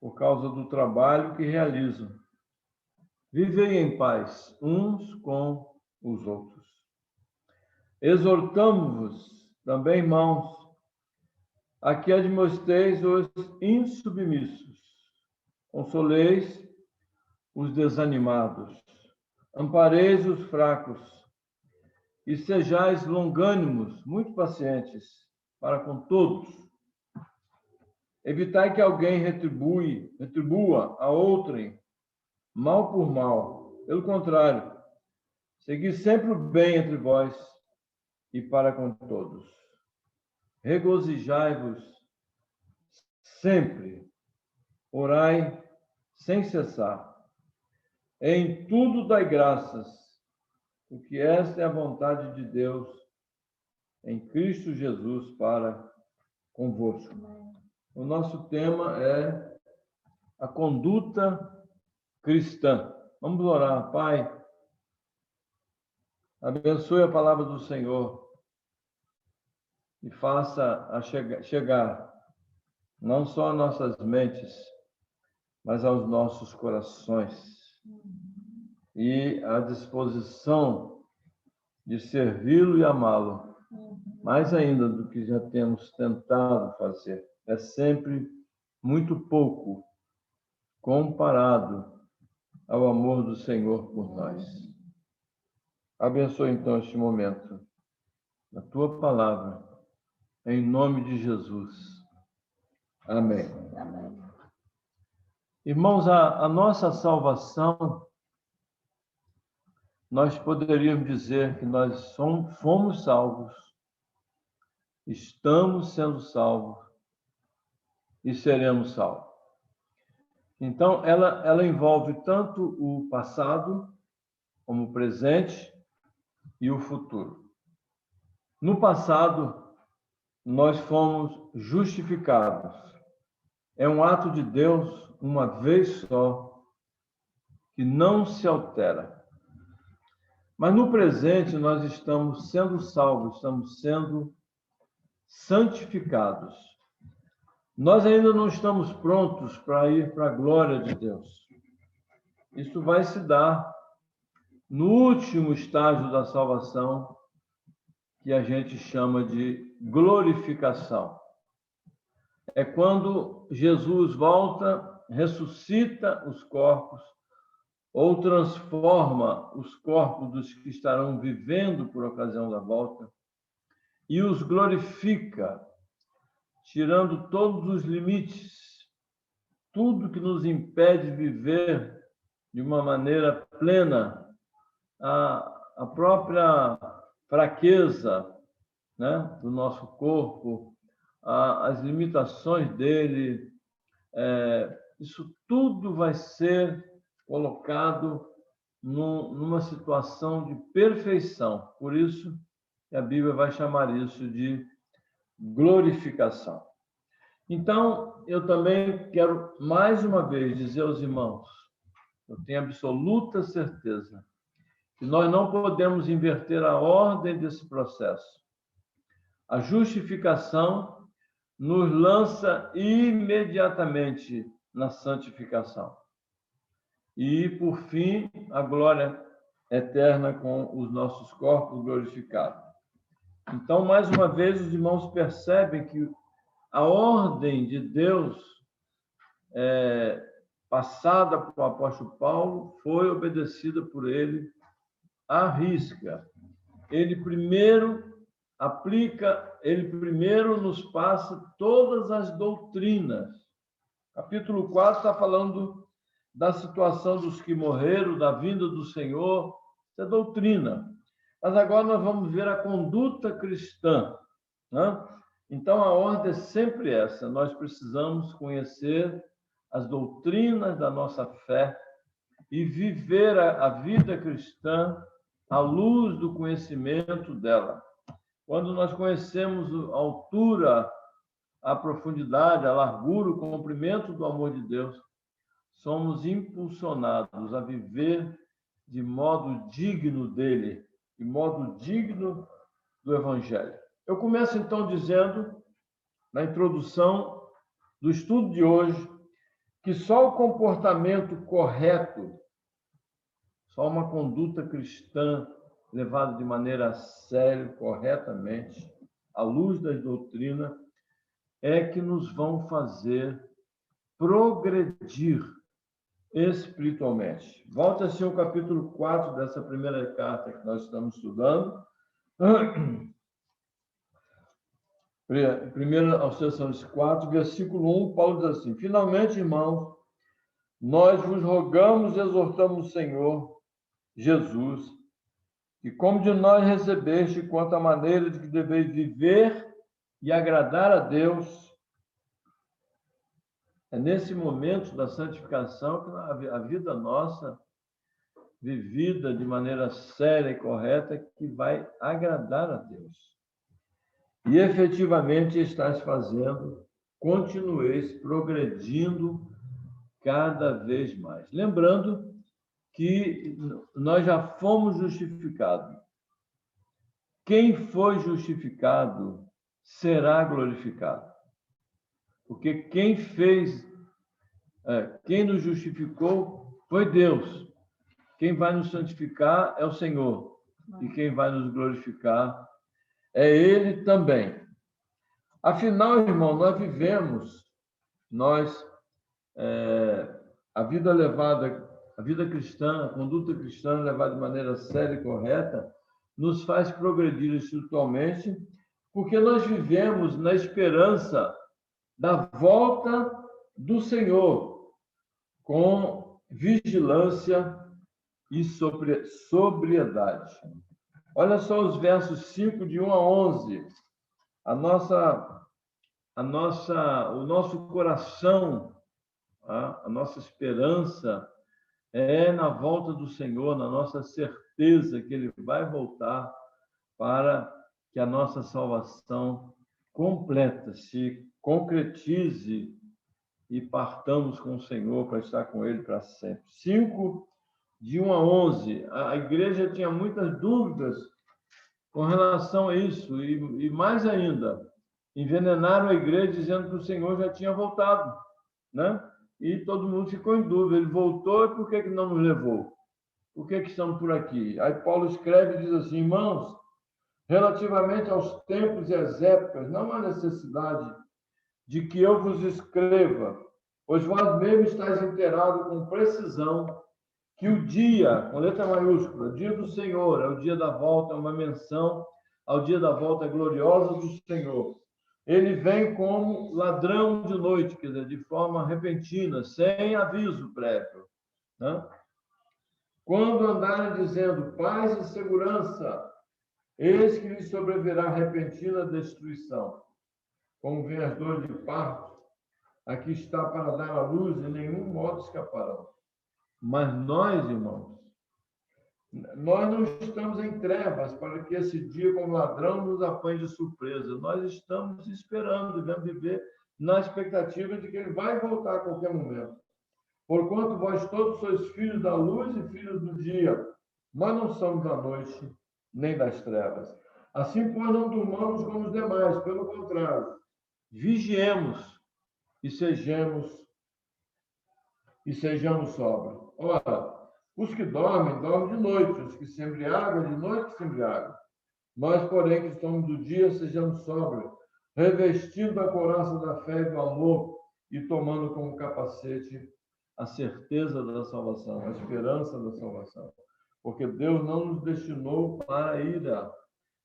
por causa do trabalho que realizam. Vivei em paz uns com os outros. Exortamo-vos também, irmãos, a que admoesteis os insubmissos, consoleis os desanimados, ampareis os fracos, e sejais longânimos, muito pacientes, para com todos. Evitai que alguém retribua a outrem mal por mal. Pelo contrário, segui sempre o bem entre vós e para com todos. Regozijai-vos sempre, orai sem cessar. Em tudo dai graças, porque esta é a vontade de Deus em Cristo Jesus para convosco. O nosso tema é a conduta cristã. Vamos orar. Pai, abençoe a palavra do Senhor e faça chegar não só às nossas mentes, mas aos nossos corações e à disposição de servi-lo e amá-lo, mais ainda do que já temos tentado fazer. É sempre muito pouco comparado ao amor do Senhor por nós. Abençoe, então, este momento, na tua palavra, em nome de Jesus. Amém. Amém. Irmãos, a nossa salvação, nós poderíamos dizer que nós fomos salvos, estamos sendo salvos e seremos salvos. Então, ela envolve tanto o passado, como o presente e o futuro. No passado, nós fomos justificados. É um ato de Deus, uma vez só, que não se altera. Mas no presente, nós estamos sendo salvos, estamos sendo santificados. Nós ainda não estamos prontos para ir para a glória de Deus. Isso vai se dar no último estágio da salvação, que a gente chama de glorificação. É quando Jesus volta, ressuscita os corpos, ou transforma os corpos dos que estarão vivendo por ocasião da volta, e os glorifica, tirando todos os limites, tudo que nos impede de viver de uma maneira plena, a própria fraqueza, né, do nosso corpo, as limitações dele, isso tudo vai ser colocado numa situação de perfeição. Por isso, a Bíblia vai chamar isso de glorificação. Então, eu também quero, mais uma vez, dizer aos irmãos, eu tenho absoluta certeza que nós não podemos inverter a ordem desse processo. A justificação nos lança imediatamente na santificação. E, por fim, a glória eterna com os nossos corpos glorificados. Então, mais uma vez, os irmãos percebem que a ordem de Deus passada para o apóstolo Paulo foi obedecida por ele à risca. Ele primeiro nos passa todas as doutrinas. Capítulo 4 está falando da situação dos que morreram, da vinda do Senhor, isso é doutrina. Mas agora nós vamos ver a conduta cristã, né? Então, a ordem é sempre essa. Nós precisamos conhecer as doutrinas da nossa fé e viver a vida cristã à luz do conhecimento dela. Quando nós conhecemos a altura, a profundidade, a largura, o comprimento do amor de Deus, somos impulsionados a viver de modo digno dele, de modo digno do Evangelho. Eu começo, então, dizendo, na introdução do estudo de hoje, que só o comportamento correto, só uma conduta cristã levada de maneira séria, corretamente, à luz das doutrinas, é que nos vão fazer progredir espiritualmente. Volta-se ao capítulo 4 dessa primeira carta que nós estamos estudando. 1 aos Tessalonicenses 4, versículo 1, Paulo diz assim: finalmente, irmãos, nós vos rogamos e exortamos o Senhor Jesus, que como de nós recebeste quanto à maneira de que deveis viver e agradar a Deus, é nesse momento da santificação que a vida nossa, vivida de maneira séria e correta, que vai agradar a Deus. E efetivamente estás fazendo, continueis progredindo cada vez mais. Lembrando que nós já fomos justificados. Quem foi justificado será glorificado. Porque quem nos justificou foi Deus. Quem vai nos santificar é o Senhor. E quem vai nos glorificar é Ele também. Afinal, irmão, nós a vida cristã, a conduta cristã levada de maneira séria e correta, nos faz progredir espiritualmente, porque nós vivemos na esperança da volta do Senhor, com vigilância e sobriedade. Olha só os versos 5, de 1 a 11. O nosso coração, a nossa esperança é na volta do Senhor, na nossa certeza que Ele vai voltar para que a nossa salvação completa se concretize e partamos com o Senhor para estar com Ele para sempre. 5, de 1 a 11. A igreja tinha muitas dúvidas com relação a isso, e mais ainda, envenenaram a igreja dizendo que o Senhor já tinha voltado, né? E todo mundo ficou em dúvida. Ele voltou, e por que não nos levou? Por que estamos por aqui? Aí Paulo escreve e diz assim: irmãos, relativamente aos tempos e às épocas, não há necessidade de que eu vos escreva, pois vós mesmos estáis inteirados com precisão que o dia, com letra maiúscula, dia do Senhor, é o dia da volta, é uma menção ao dia da volta gloriosa do Senhor. Ele vem como ladrão de noite, quer dizer, de forma repentina, sem aviso prévio, né? Quando andarem dizendo paz e segurança, eis que lhes sobrevirá repentina destruição. Como vem as dores de parto, aqui está para dar a luz, e nenhum modo escaparão. Mas nós, irmãos, nós não estamos em trevas para que esse dia, como ladrão, nos apanhe de surpresa. Nós estamos esperando, devemos viver na expectativa de que Ele vai voltar a qualquer momento. Porquanto vós todos sois filhos da luz e filhos do dia, nós não somos da noite nem das trevas. Assim, pois, não durmamos como os demais, pelo contrário, vigiemos e sejamos sóbrios. Ora, os que dormem, dormem de noite, os que se embriagam, de noite que se embriagam. Nós, porém, que estamos do dia, sejamos sóbrios, revestindo a couraça da fé e do amor e tomando como capacete a certeza da salvação, a esperança da salvação. Porque Deus não nos destinou para a ira.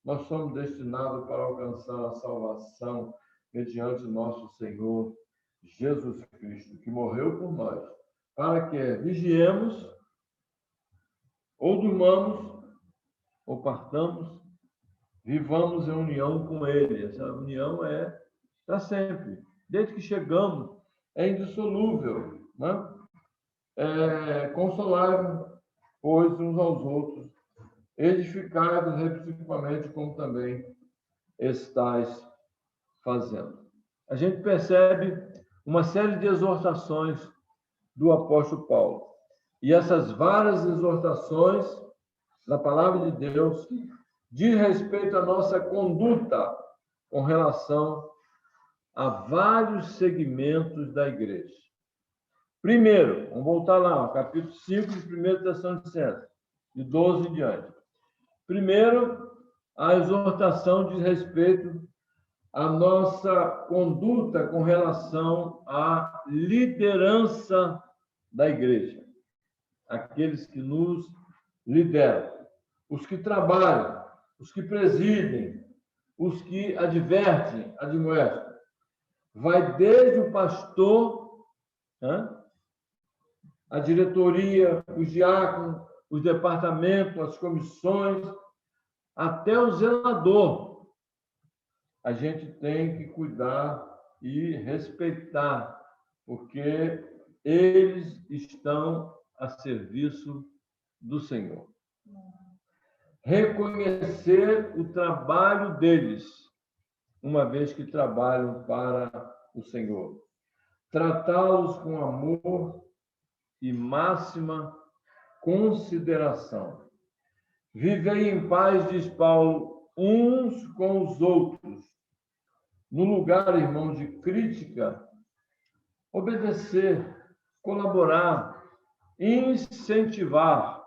Nós somos destinados para alcançar a salvação mediante nosso Senhor Jesus Cristo, que morreu por nós, para que vigiemos, ou durmamos, ou partamos, vivamos em união com Ele. Essa união é para sempre. Desde que chegamos, é indissolúvel, né? Consolai-vos, pois, uns aos outros, edificados reciprocamente, como também estáis fazendo. A gente percebe uma série de exortações do apóstolo Paulo. E essas várias exortações na palavra de Deus diz respeito à nossa conduta com relação a vários segmentos da igreja. Primeiro, vamos voltar lá, capítulo 5 de 1 Tessalonicenses, de 12 em diante. Primeiro, a exortação diz respeito à nossa conduta com relação à liderança da igreja. Aqueles que nos lideram, os que trabalham, os que presidem, os que advertem, admoestam. Vai desde o pastor, a diretoria, os diáconos, os departamentos, as comissões, até o zelador. A gente tem que cuidar e respeitar, porque eles estão a serviço do Senhor. Reconhecer o trabalho deles, uma vez que trabalham para o Senhor. Tratá-los com amor e máxima consideração. Vivei em paz, diz Paulo, uns com os outros. No lugar, irmãos, de crítica, obedecer, colaborar, incentivar.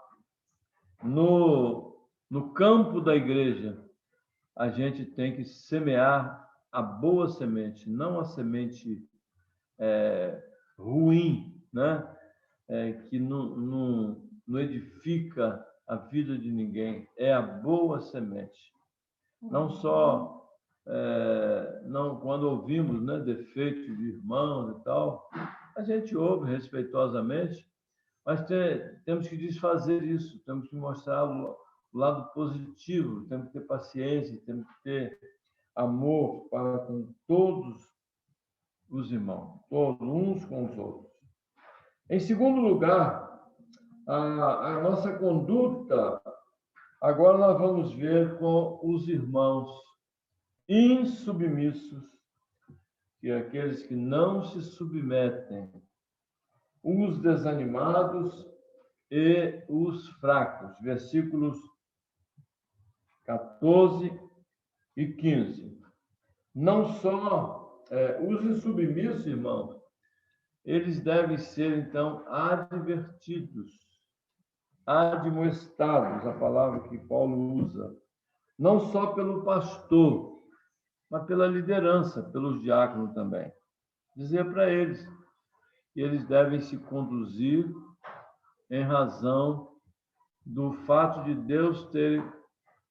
No campo da igreja, a gente tem que semear a boa semente, não a semente ruim, né? que não edifica a vida de ninguém, é a boa semente. Não só não quando ouvimos, né, defeitos de irmãos e tal, a gente ouve respeitosamente, mas temos que desfazer isso, temos que mostrar o lado positivo, temos que ter paciência, temos que ter amor para com todos os irmãos, todos uns com os outros. Em segundo lugar, a nossa conduta, agora nós vamos ver com os irmãos insubmissos, que é aqueles que não se submetem, os desanimados e os fracos, versículos 14 e 15. Não só os insubmissos, irmãos, eles devem ser, então, advertidos, admoestados, a palavra que Paulo usa, não só pelo pastor, mas pela liderança, pelos diáconos também. Dizer para eles que eles devem se conduzir em razão do fato de Deus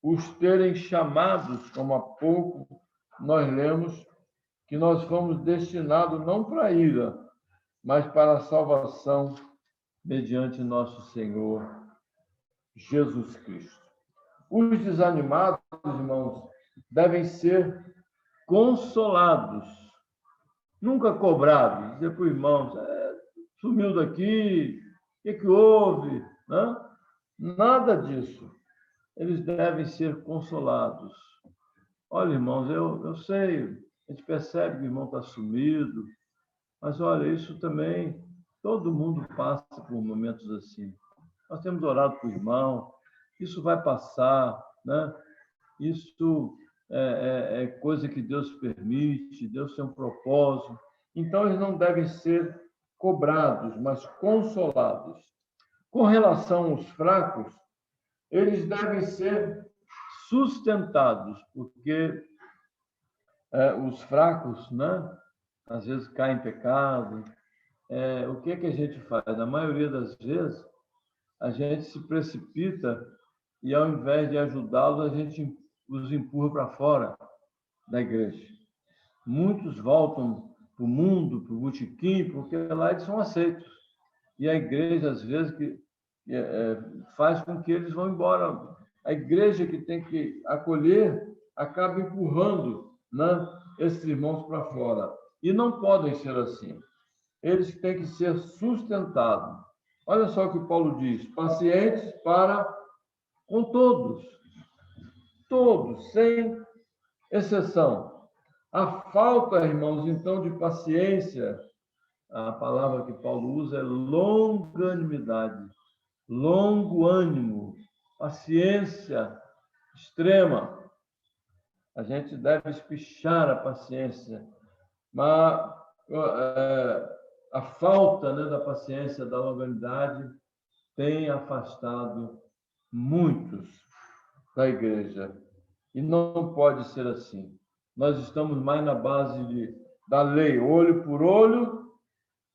os terem chamados, como há pouco nós lemos, que nós fomos destinados não para a ira, mas para a salvação mediante nosso Senhor Jesus Cristo. Os desanimados, irmãos, devem ser consolados, nunca cobrados. Dizer para o irmão, sumiu daqui, o que houve? Não? Nada disso. Eles devem ser consolados. Olha, irmãos, eu sei, a gente percebe que o irmão está sumido, mas olha, isso também, todo mundo passa por momentos assim. Nós temos orado para o irmão, isso vai passar, né? Isso é coisa que Deus permite, Deus tem um propósito. Então, eles não devem ser cobrados, mas consolados. Com relação aos fracos, eles devem ser sustentados, porque os fracos, né, às vezes caem em pecado. O que a gente faz? Na maioria das vezes, a gente se precipita e, ao invés de ajudá-los, a gente os empurra para fora da igreja. Muitos voltam para o mundo, para o botequim, porque lá eles são aceitos. E a igreja, às vezes, faz com que eles vão embora. A igreja que tem que acolher acaba empurrando, né, esses irmãos para fora. E não podem ser assim. Eles têm que ser sustentados. Olha só o que Paulo diz: pacientes para com todos. Todos, sem exceção. A falta, irmãos, então, de paciência, a palavra que Paulo usa é longanimidade, longo ânimo, paciência extrema. A gente deve espichar a paciência, mas a falta, né, da paciência, da longanimidade, tem afastado muitos da igreja. E não pode ser assim. Nós estamos mais na base da lei, olho por olho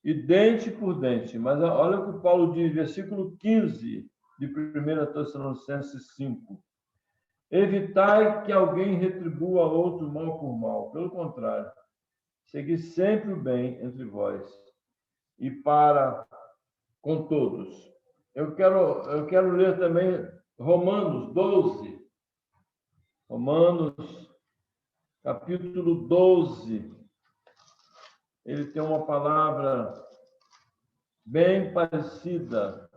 e dente por dente. Mas olha o que Paulo diz, versículo 15 de 1 Tessalonicenses 5. Evitai que alguém retribua ao outro mal por mal. Pelo contrário, segui sempre o bem entre vós e para com todos. Eu quero ler também Romanos 12. Romanos, capítulo 12. Ele tem uma palavra bem parecida,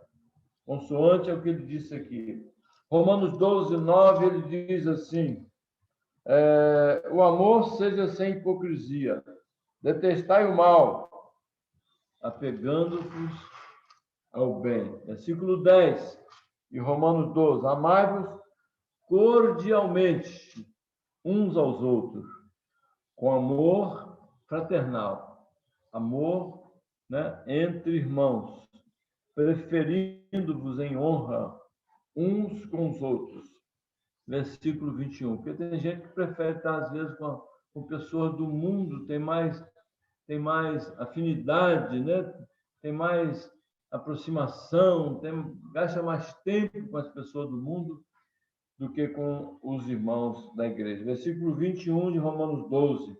consoante ao que ele disse aqui. Romanos 12, 9, ele diz assim: o amor seja sem hipocrisia, detestai o mal, apegando-vos ao bem. Versículo 10 de Romanos 12: amai-vos cordialmente uns aos outros, com amor fraternal, amor, né, entre irmãos, preferindo-vos em honra uns com os outros. Versículo 21. Porque tem gente que prefere estar, às vezes, com pessoas do mundo, tem mais afinidade, né? Tem mais aproximação, gasta mais tempo com as pessoas do mundo do que com os irmãos da igreja. Versículo 21 de Romanos 12.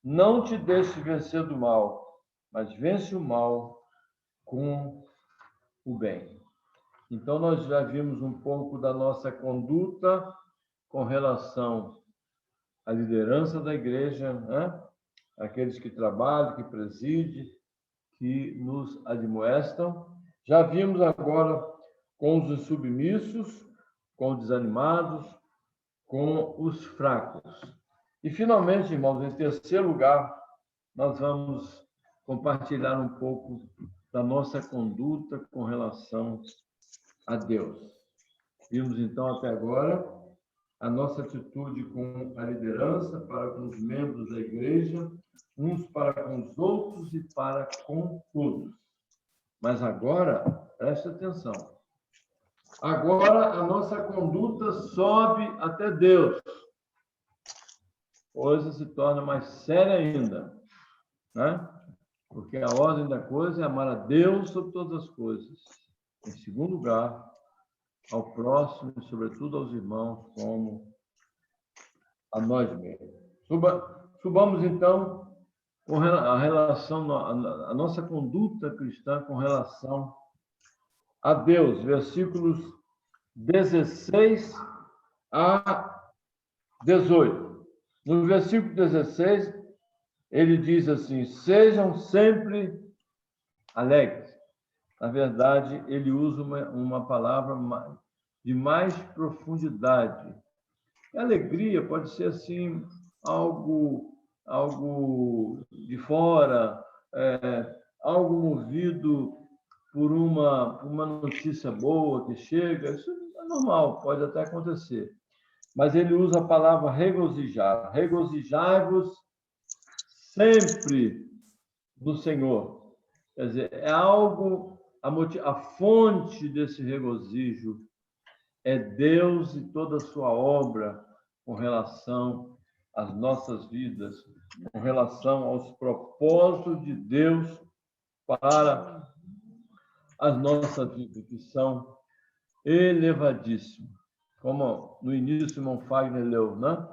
Não te deixes vencer do mal, mas vence o mal com o bem. Então, nós já vimos um pouco da nossa conduta com relação à liderança da igreja, né? Aqueles que trabalham, que presidem, que nos admoestam. Já vimos agora com os submissos, com os desanimados, com os fracos. E, finalmente, irmãos, em terceiro lugar, nós vamos compartilhar um pouco da nossa conduta com relação a Deus. Vimos, então, até agora, a nossa atitude com a liderança, para com os membros da igreja, uns para com os outros e para com todos. Mas agora, preste atenção. Agora, a nossa conduta sobe até Deus. Coisa se torna mais séria ainda, né? Porque a ordem da coisa é amar a Deus sobre todas as coisas. Em segundo lugar, ao próximo e, sobretudo, aos irmãos, como a nós mesmos. Subamos, então, a relação, a nossa conduta cristã com relação a Deus, versículos 16 a 18. No versículo 16, ele diz assim: sejam sempre alegres. Na verdade, ele usa uma palavra de mais profundidade. A alegria pode ser assim algo de fora, algo movido por uma notícia boa que chega. Isso é normal, pode até acontecer. Mas ele usa a palavra regozijar. Regozijai-vos sempre no Senhor. Quer dizer, é algo, a fonte desse regozijo é Deus e toda a sua obra com relação às nossas vidas, com relação aos propósitos de Deus para as nossas vidas, que são elevadíssimos. Como no início o irmão Fagner leu, né?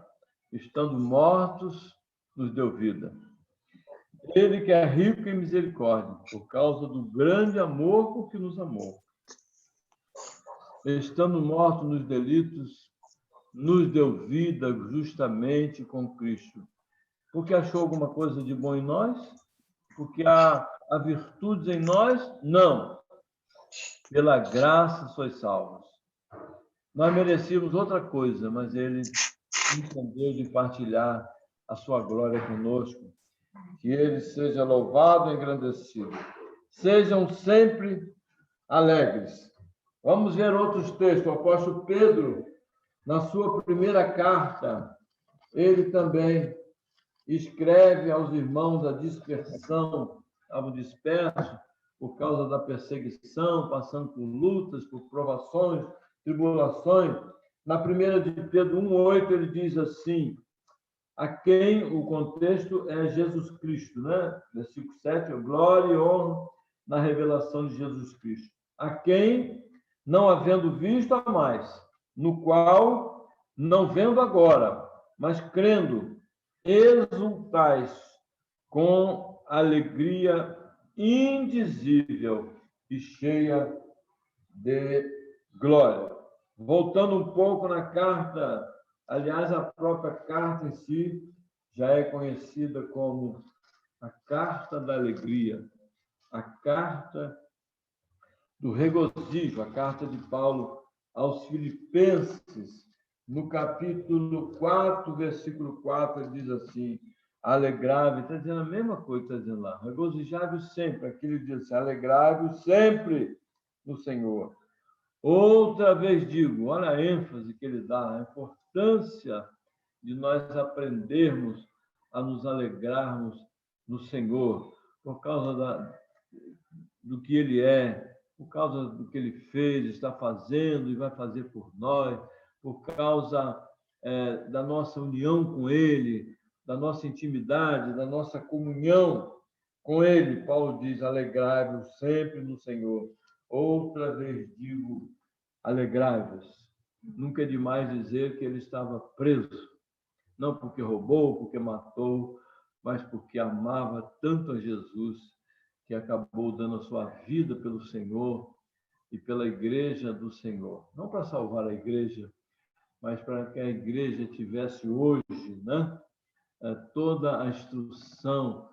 Estando mortos, nos deu vida. Ele que é rico em misericórdia, por causa do grande amor com que nos amou. Estando mortos nos delitos, nos deu vida justamente com Cristo. Porque achou alguma coisa de bom em nós? Porque há virtudes em nós? Não. Pela graça sois salvos. Nós merecíamos outra coisa, mas ele entendeu de partilhar a sua glória conosco. Que ele seja louvado e engrandecido. Sejam sempre alegres. Vamos ver outros textos. O apóstolo Pedro, na sua primeira carta, ele também escreve aos irmãos da dispersão, estavam dispersos por causa da perseguição, passando por lutas, por provações, tribulações. Na primeira de Pedro 1:8, ele diz assim: a quem o contexto é Jesus Cristo, né? Versículo 7, glória e honra na revelação de Jesus Cristo. A quem, não havendo visto a mais, no qual, não vendo agora, mas crendo, exultais com alegria indizível e cheia de glória. Voltando um pouco na carta, aliás, a própria carta em si já é conhecida como a carta da alegria, a carta do regozijo, a carta de Paulo aos Filipenses, no capítulo 4, versículo 4, ele diz assim: alegrai-vos, está dizendo a mesma coisa, está dizendo lá, regozijai-vos sempre, aqui ele diz assim: alegrai-vos sempre no Senhor. Outra vez digo, olha a ênfase que ele dá, a importância de nós aprendermos a nos alegrarmos no Senhor, por causa do que ele é, por causa do que ele fez, está fazendo e vai fazer por nós, por causa da nossa união com ele, da nossa intimidade, da nossa comunhão Com ele, Paulo diz, alegrai-vos sempre no Senhor. Outra vez digo, alegrai-vos. Nunca é demais dizer que ele estava preso, não porque roubou, porque matou, mas porque amava tanto a Jesus, que acabou dando a sua vida pelo Senhor e pela igreja do Senhor. Não para salvar a igreja, mas para que a igreja tivesse hoje, né, toda a instrução,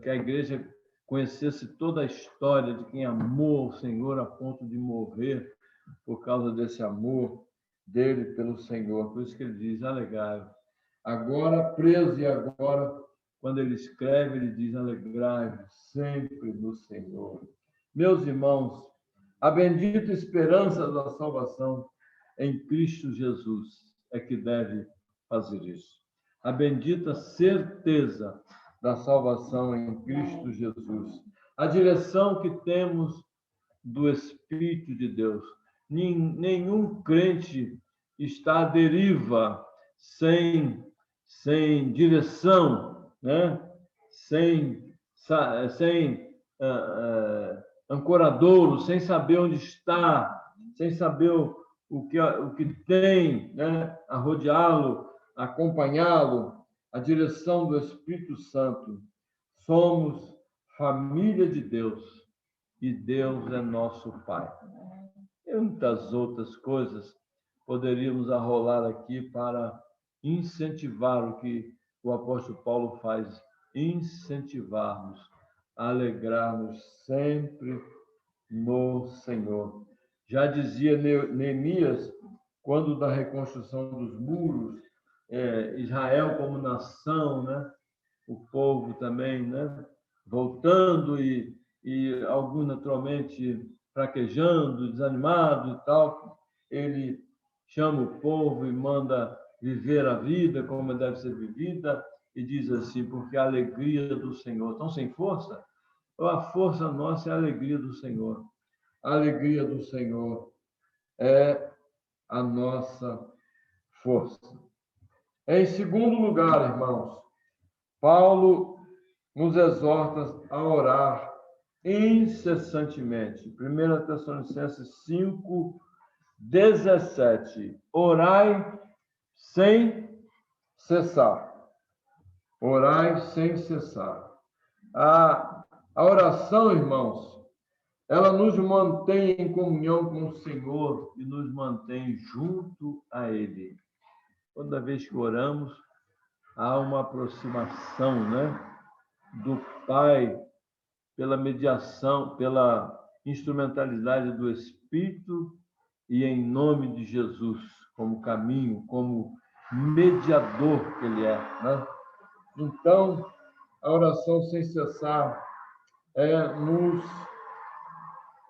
que a igreja conhecesse toda a história de quem amou o Senhor a ponto de morrer por causa desse amor dele pelo Senhor. Por isso que ele diz, alegrai-vos. Agora preso e agora, quando ele escreve, ele diz, alegrai-vos sempre no Senhor. Meus irmãos, a bendita esperança da salvação em Cristo Jesus é que deve fazer isso. A bendita certeza da salvação em Cristo Jesus. A direção que temos do Espírito de Deus. Nenhum crente está à deriva sem direção, né? sem ancoradouro, sem saber onde está, sem saber o que tem, né? A rodeá-lo, acompanhá-lo, a direção do Espírito Santo. Somos família de Deus e Deus é nosso Pai. E muitas outras coisas poderíamos arrolar aqui para incentivar o que o apóstolo Paulo faz, incentivar-nos a alegrarmos sempre no Senhor. Já dizia Neemias, quando da reconstrução dos muros, Israel como nação, né? O povo também, né? Voltando e alguns naturalmente fraquejando, desanimado e tal, ele chama o povo e manda viver a vida como deve ser vivida e diz assim, porque a alegria do Senhor. Estão sem força? A força nossa é a alegria do Senhor. A alegria do Senhor é a nossa força. Em segundo lugar, irmãos, Paulo nos exorta a orar incessantemente. 1 Tessalonicenses 5, 17. Orai sem cessar. Orai sem cessar. A oração, irmãos, ela nos mantém em comunhão com o Senhor e nos mantém junto a Ele. Toda vez que oramos, há uma aproximação, né, do Pai pela mediação, pela instrumentalidade do Espírito e em nome de Jesus, como caminho, como mediador que Ele é, né? Então, a oração sem cessar nos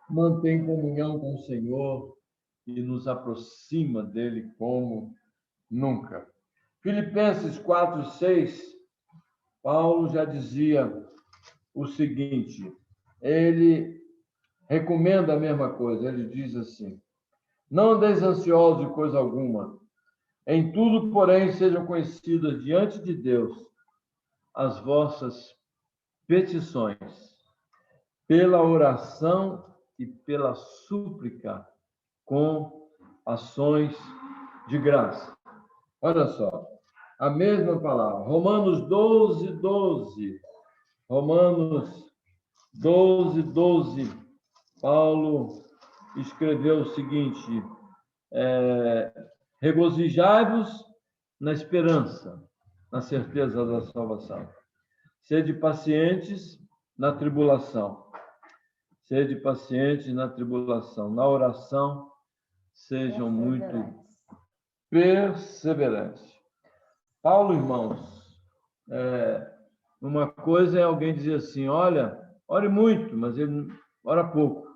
mantém em comunhão com o Senhor e nos aproxima dele como nunca. Filipenses 4, 6, Paulo já dizia o seguinte, ele recomenda a mesma coisa, ele diz assim, não andeis ansiosos de coisa alguma, em tudo, porém, sejam conhecidas diante de Deus as vossas petições, pela oração e pela súplica, com ações de graça. Olha só, a mesma palavra, Romanos 12, 12. Romanos 12, 12. Paulo escreveu o seguinte, regozijai-vos na esperança, na certeza da salvação. Sede pacientes na tribulação. Sede pacientes na tribulação. Na oração, sejam muito perseverantes. Paulo, irmãos, uma coisa é alguém dizer assim, olha, ore muito, mas ele ora pouco,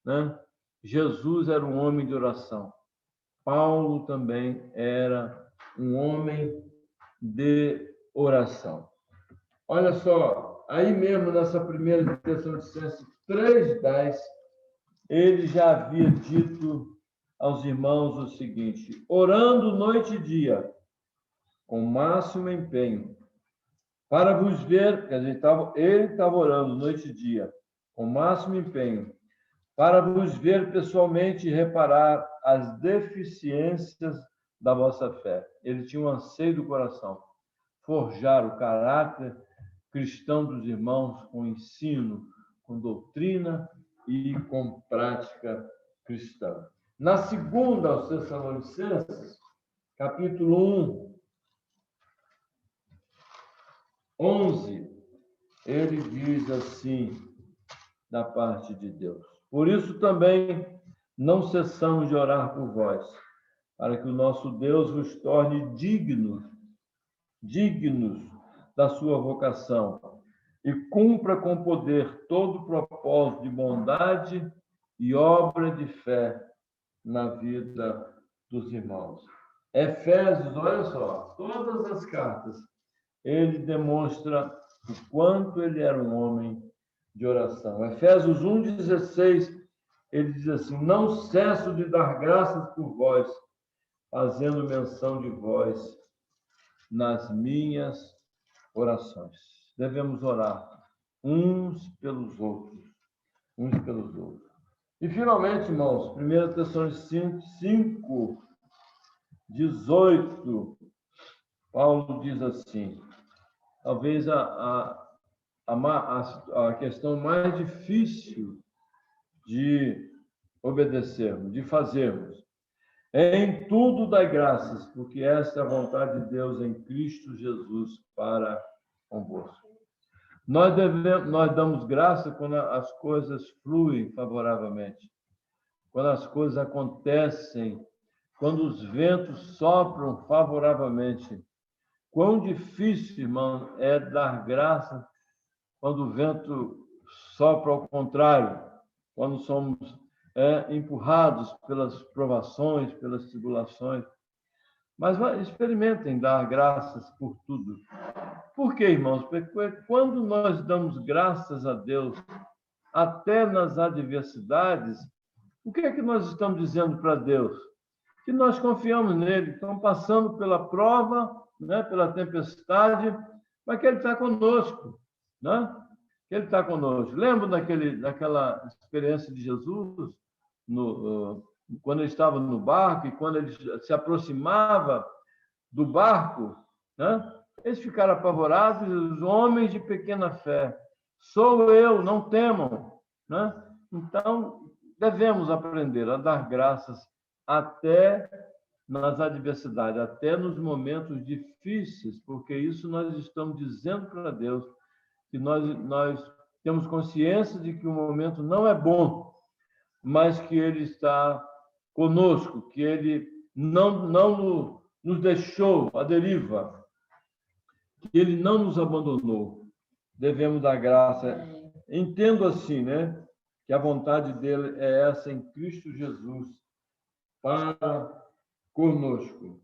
né? Jesus era um homem de oração. Paulo também era um homem de oração. Olha só, aí mesmo nessa primeira Tessalonicenses 3:10, ele já havia dito aos irmãos o seguinte, orando noite e dia, com máximo empenho, para vos ver, porque ele estava orando noite e dia, com o máximo empenho, para vos ver pessoalmente e reparar as deficiências da vossa fé. Ele tinha um anseio do coração, forjar o caráter cristão dos irmãos com ensino, com doutrina e com prática cristã. Na segunda aos Tessalonicenses, capítulo 11, ele diz assim, da parte de Deus: por isso também não cessamos de orar por vós, para que o nosso Deus vos torne dignos da sua vocação e cumpra com poder todo o propósito de bondade e obra de fé na vida dos irmãos. Efésios, olha só, todas as cartas, ele demonstra o quanto ele era um homem de oração. Efésios 1:16, ele diz assim: não cesso de dar graças por vós, fazendo menção de vós nas minhas orações. Devemos orar uns pelos outros. E, finalmente, irmãos, 1 Tessalonicenses 5:18, Paulo diz assim, talvez a questão mais difícil de obedecermos, de fazermos. Em tudo dai graças, porque esta é a vontade de Deus em Cristo Jesus para convosco. Nós damos graça quando as coisas fluem favoravelmente, quando as coisas acontecem, quando os ventos sopram favoravelmente. Quão difícil, irmão, é dar graça quando o vento sopra ao contrário, quando somos empurrados pelas provações, pelas tribulações. Mas experimentem dar graças por tudo. Por quê, irmãos? Porque quando nós damos graças a Deus, até nas adversidades, o que é que nós estamos dizendo para Deus? Que nós confiamos nele, estamos passando pela prova, né, pela tempestade, mas que ele está conosco, né? Que ele está conosco. Lembra daquela experiência de Jesus, quando ele estava no barco e quando ele se aproximava do barco, né? Eles ficaram apavorados, os homens de pequena fé. Sou eu, não temam, né? Então, devemos aprender a dar graças até nas adversidades, até nos momentos difíceis, porque isso nós estamos dizendo para Deus, que nós temos consciência de que o momento não é bom, mas que Ele está conosco, que Ele não nos deixou à deriva, que Ele não nos abandonou. Devemos dar graça. Entendo assim, né, que a vontade dele é essa em Cristo Jesus para conosco.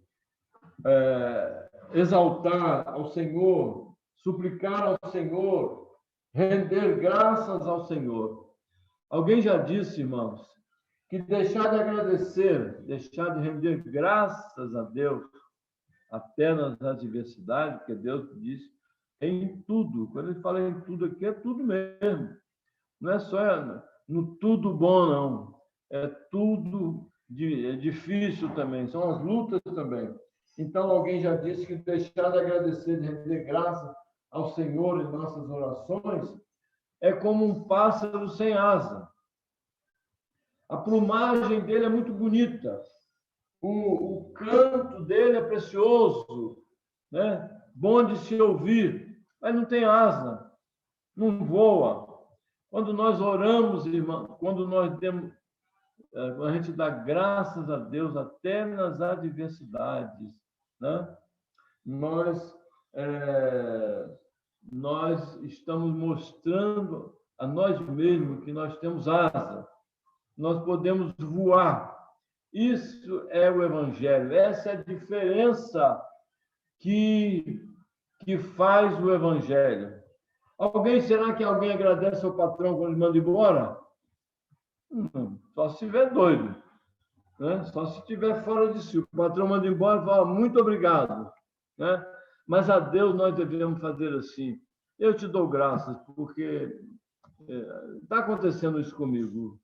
Exaltar ao Senhor, suplicar ao Senhor, render graças ao Senhor. Alguém já disse, irmãos, que deixar de agradecer, deixar de render graças a Deus, até nas adversidades, porque Deus diz em tudo. Quando ele fala em tudo aqui, é tudo mesmo. Não é só no tudo bom, não. É tudo difícil também, são as lutas também. Então, alguém já disse que deixar de agradecer, de render graça ao Senhor em nossas orações, é como um pássaro sem asa. A plumagem dele é muito bonita, o canto dele é precioso, né? Bom de se ouvir, mas não tem asa, não voa. Quando nós oramos, irmão, quando a gente dá graças a Deus até nas adversidades, né? Nós estamos mostrando a nós mesmos que nós temos asa, nós podemos voar. Isso é o Evangelho, essa é a diferença que faz o Evangelho. Será que alguém agradece ao patrão quando ele manda embora? Só se estiver doido, né? Só se estiver fora de si. O patrão manda embora e fala muito obrigado, né? Mas a Deus nós devemos fazer assim. Eu te dou graças, porque está acontecendo isso comigo.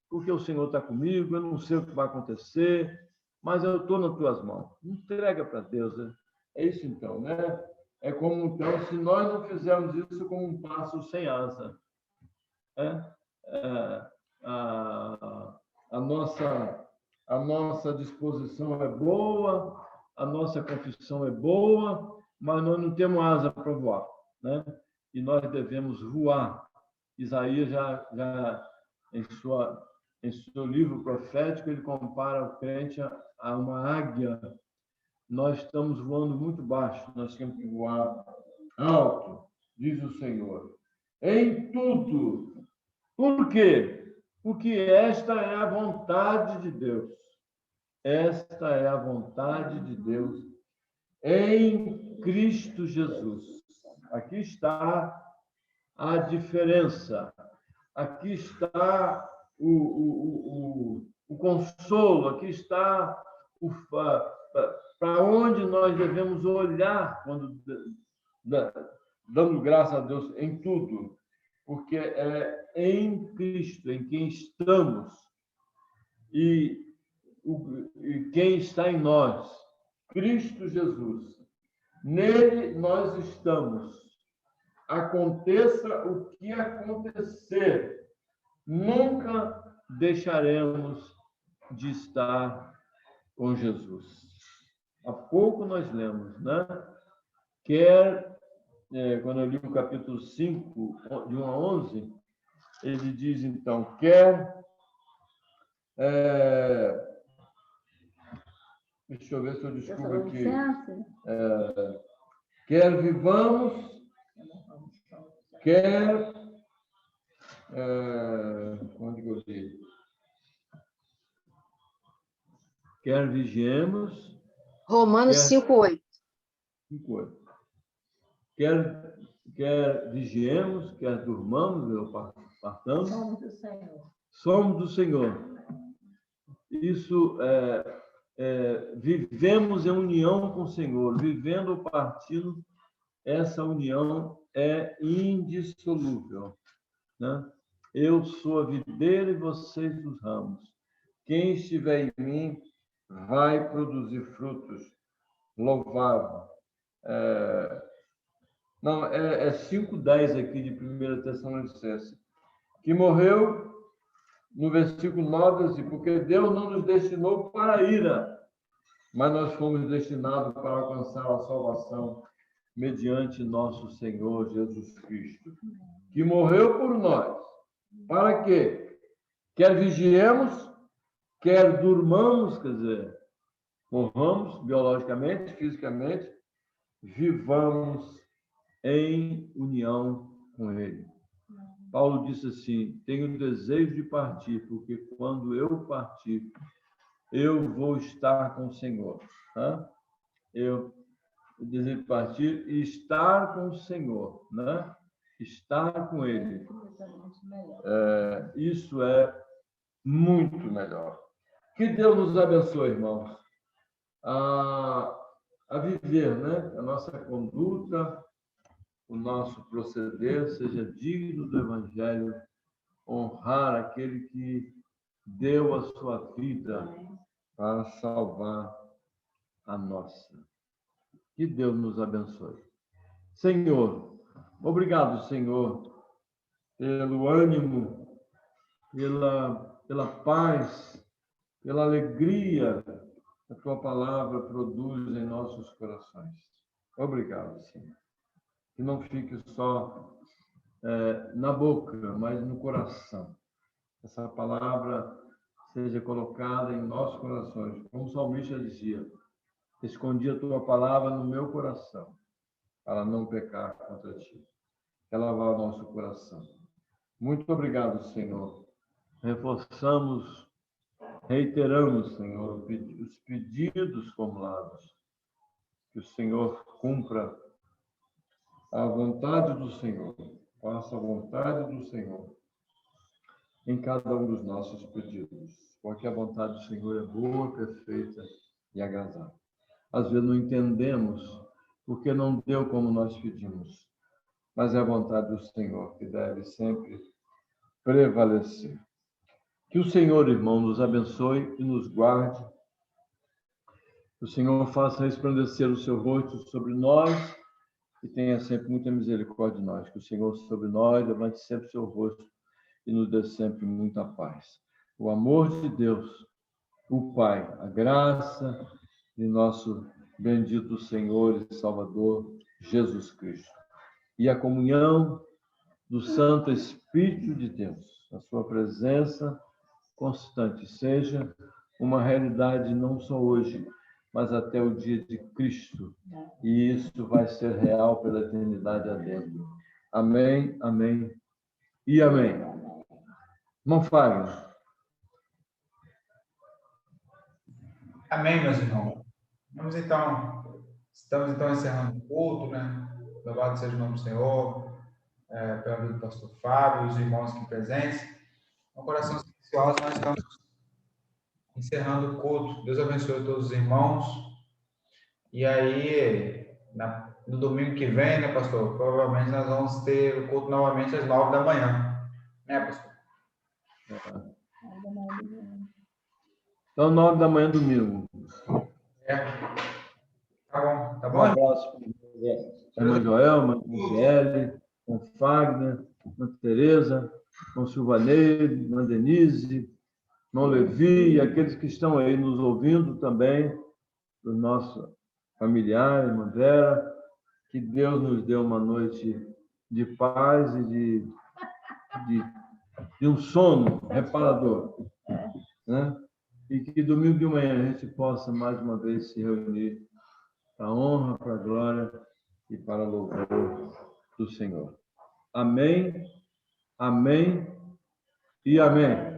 Porque o Senhor está comigo, eu não sei o que vai acontecer, mas eu estou nas tuas mãos. Entrega para Deus. Né? É isso então, né? É como, então, se nós não fizermos isso como um pássaro sem asa. A nossa disposição é boa, a nossa confissão é boa, mas nós não temos asa para voar, né? E nós devemos voar. Isaías já em seu livro profético, ele compara o crente a uma águia. Nós estamos voando muito baixo, nós temos que voar alto, diz o Senhor. Em tudo. Por quê? Porque esta é a vontade de Deus. Esta é a vontade de Deus em Cristo Jesus. Aqui está a diferença. Aqui está o consolo. Aqui está para onde nós devemos olhar quando damos graças a Deus em tudo. Porque é em Cristo, em quem estamos, e quem está em nós, Cristo Jesus. Nele nós estamos. Aconteça o que acontecer, nunca deixaremos de estar com Jesus. Há pouco nós lemos, né? Quando eu li o capítulo 5, de 1 a 11, ele diz, então, deixa eu ver se eu descubro aqui. Quer vivamos, onde que eu li? Quer vigiemos. Romanos 5:8. 5:8. Quer vigiemos, quer durmamos, ou partamos. Somos do Senhor. Somos do Senhor. Isso vivemos em união com o Senhor, vivendo ou partindo, essa união é indissolúvel, né? Eu sou a videira e vocês os ramos. Quem estiver em mim vai produzir frutos. Louvável. Não, é 5:10 aqui de 1 Tessalonicenses, que morreu no versículo 9, assim, porque Deus não nos destinou para a ira, mas nós fomos destinados para alcançar a salvação mediante nosso Senhor Jesus Cristo, que morreu por nós. Para quê? Quer vigiemos, quer durmamos, quer dizer, morramos biologicamente, fisicamente, vivamos em união com Ele. Paulo disse assim, tenho desejo de partir, porque quando eu partir, eu vou estar com o Senhor. Tá? Eu desejo partir e estar com o Senhor, né? Estar com Ele. Isso é muito melhor. Que Deus nos abençoe, irmãos, a viver, né? A nossa conduta, o nosso proceder seja digno do Evangelho, honrar aquele que deu a sua vida para salvar a nossa. Que Deus nos abençoe. Senhor, obrigado, Senhor, pelo ânimo, pela paz, pela alegria que a Tua palavra produz em nossos corações. Obrigado, Senhor. Que não fique só na boca, mas no coração. Essa palavra seja colocada em nossos corações. Como o salmista dizia, escondi a Tua palavra no meu coração, para não pecar contra Ti. Quer lavar o nosso coração. Muito obrigado, Senhor. Reiteramos, Senhor, os pedidos formulados. Que o Senhor cumpra a vontade do Senhor. Faça a vontade do Senhor em cada um dos nossos pedidos. Porque a vontade do Senhor é boa, perfeita e agradável. Às vezes não entendemos porque não deu como nós pedimos. Mas é a vontade do Senhor que deve sempre prevalecer. Que o Senhor, irmão, nos abençoe e nos guarde. Que o Senhor faça resplandecer o seu rosto sobre nós e tenha sempre muita misericórdia de nós. Que o Senhor sobre nós levante sempre o seu rosto e nos dê sempre muita paz. O amor de Deus, o Pai, a graça de nosso bendito Senhor e Salvador Jesus Cristo e a comunhão do Santo Espírito de Deus, a sua presença constante, seja uma realidade não só hoje, mas até o dia de Cristo. E isso vai ser real pela eternidade adentro. Amém, amém e amém. Irmão Fagner. Amém, meus irmãos. Estamos então encerrando o culto, né? Louvado seja o nome do Senhor, pela vida do pastor Fábio, os irmãos aqui presentes. Com o coração silencioso, nós estamos encerrando o culto. Deus abençoe todos os irmãos. E aí, no domingo que vem, né, pastor? Provavelmente nós vamos ter o culto novamente às 9 da manhã. Né, pastor? Então, 9 da manhã, domingo. Tá bom, tá bom? Um abraço para a irmã Joelma, a Michele, a Fagner, a Tereza, a Silvaneide, a Denise, irmão Levi e aqueles que estão aí nos ouvindo também, os nossos familiares, irmã Vera, que Deus nos dê uma noite de paz e de um sono reparador, né? E que domingo de manhã a gente possa mais uma vez se reunir para a honra, para a glória e para o louvor do Senhor. Amém, amém e amém.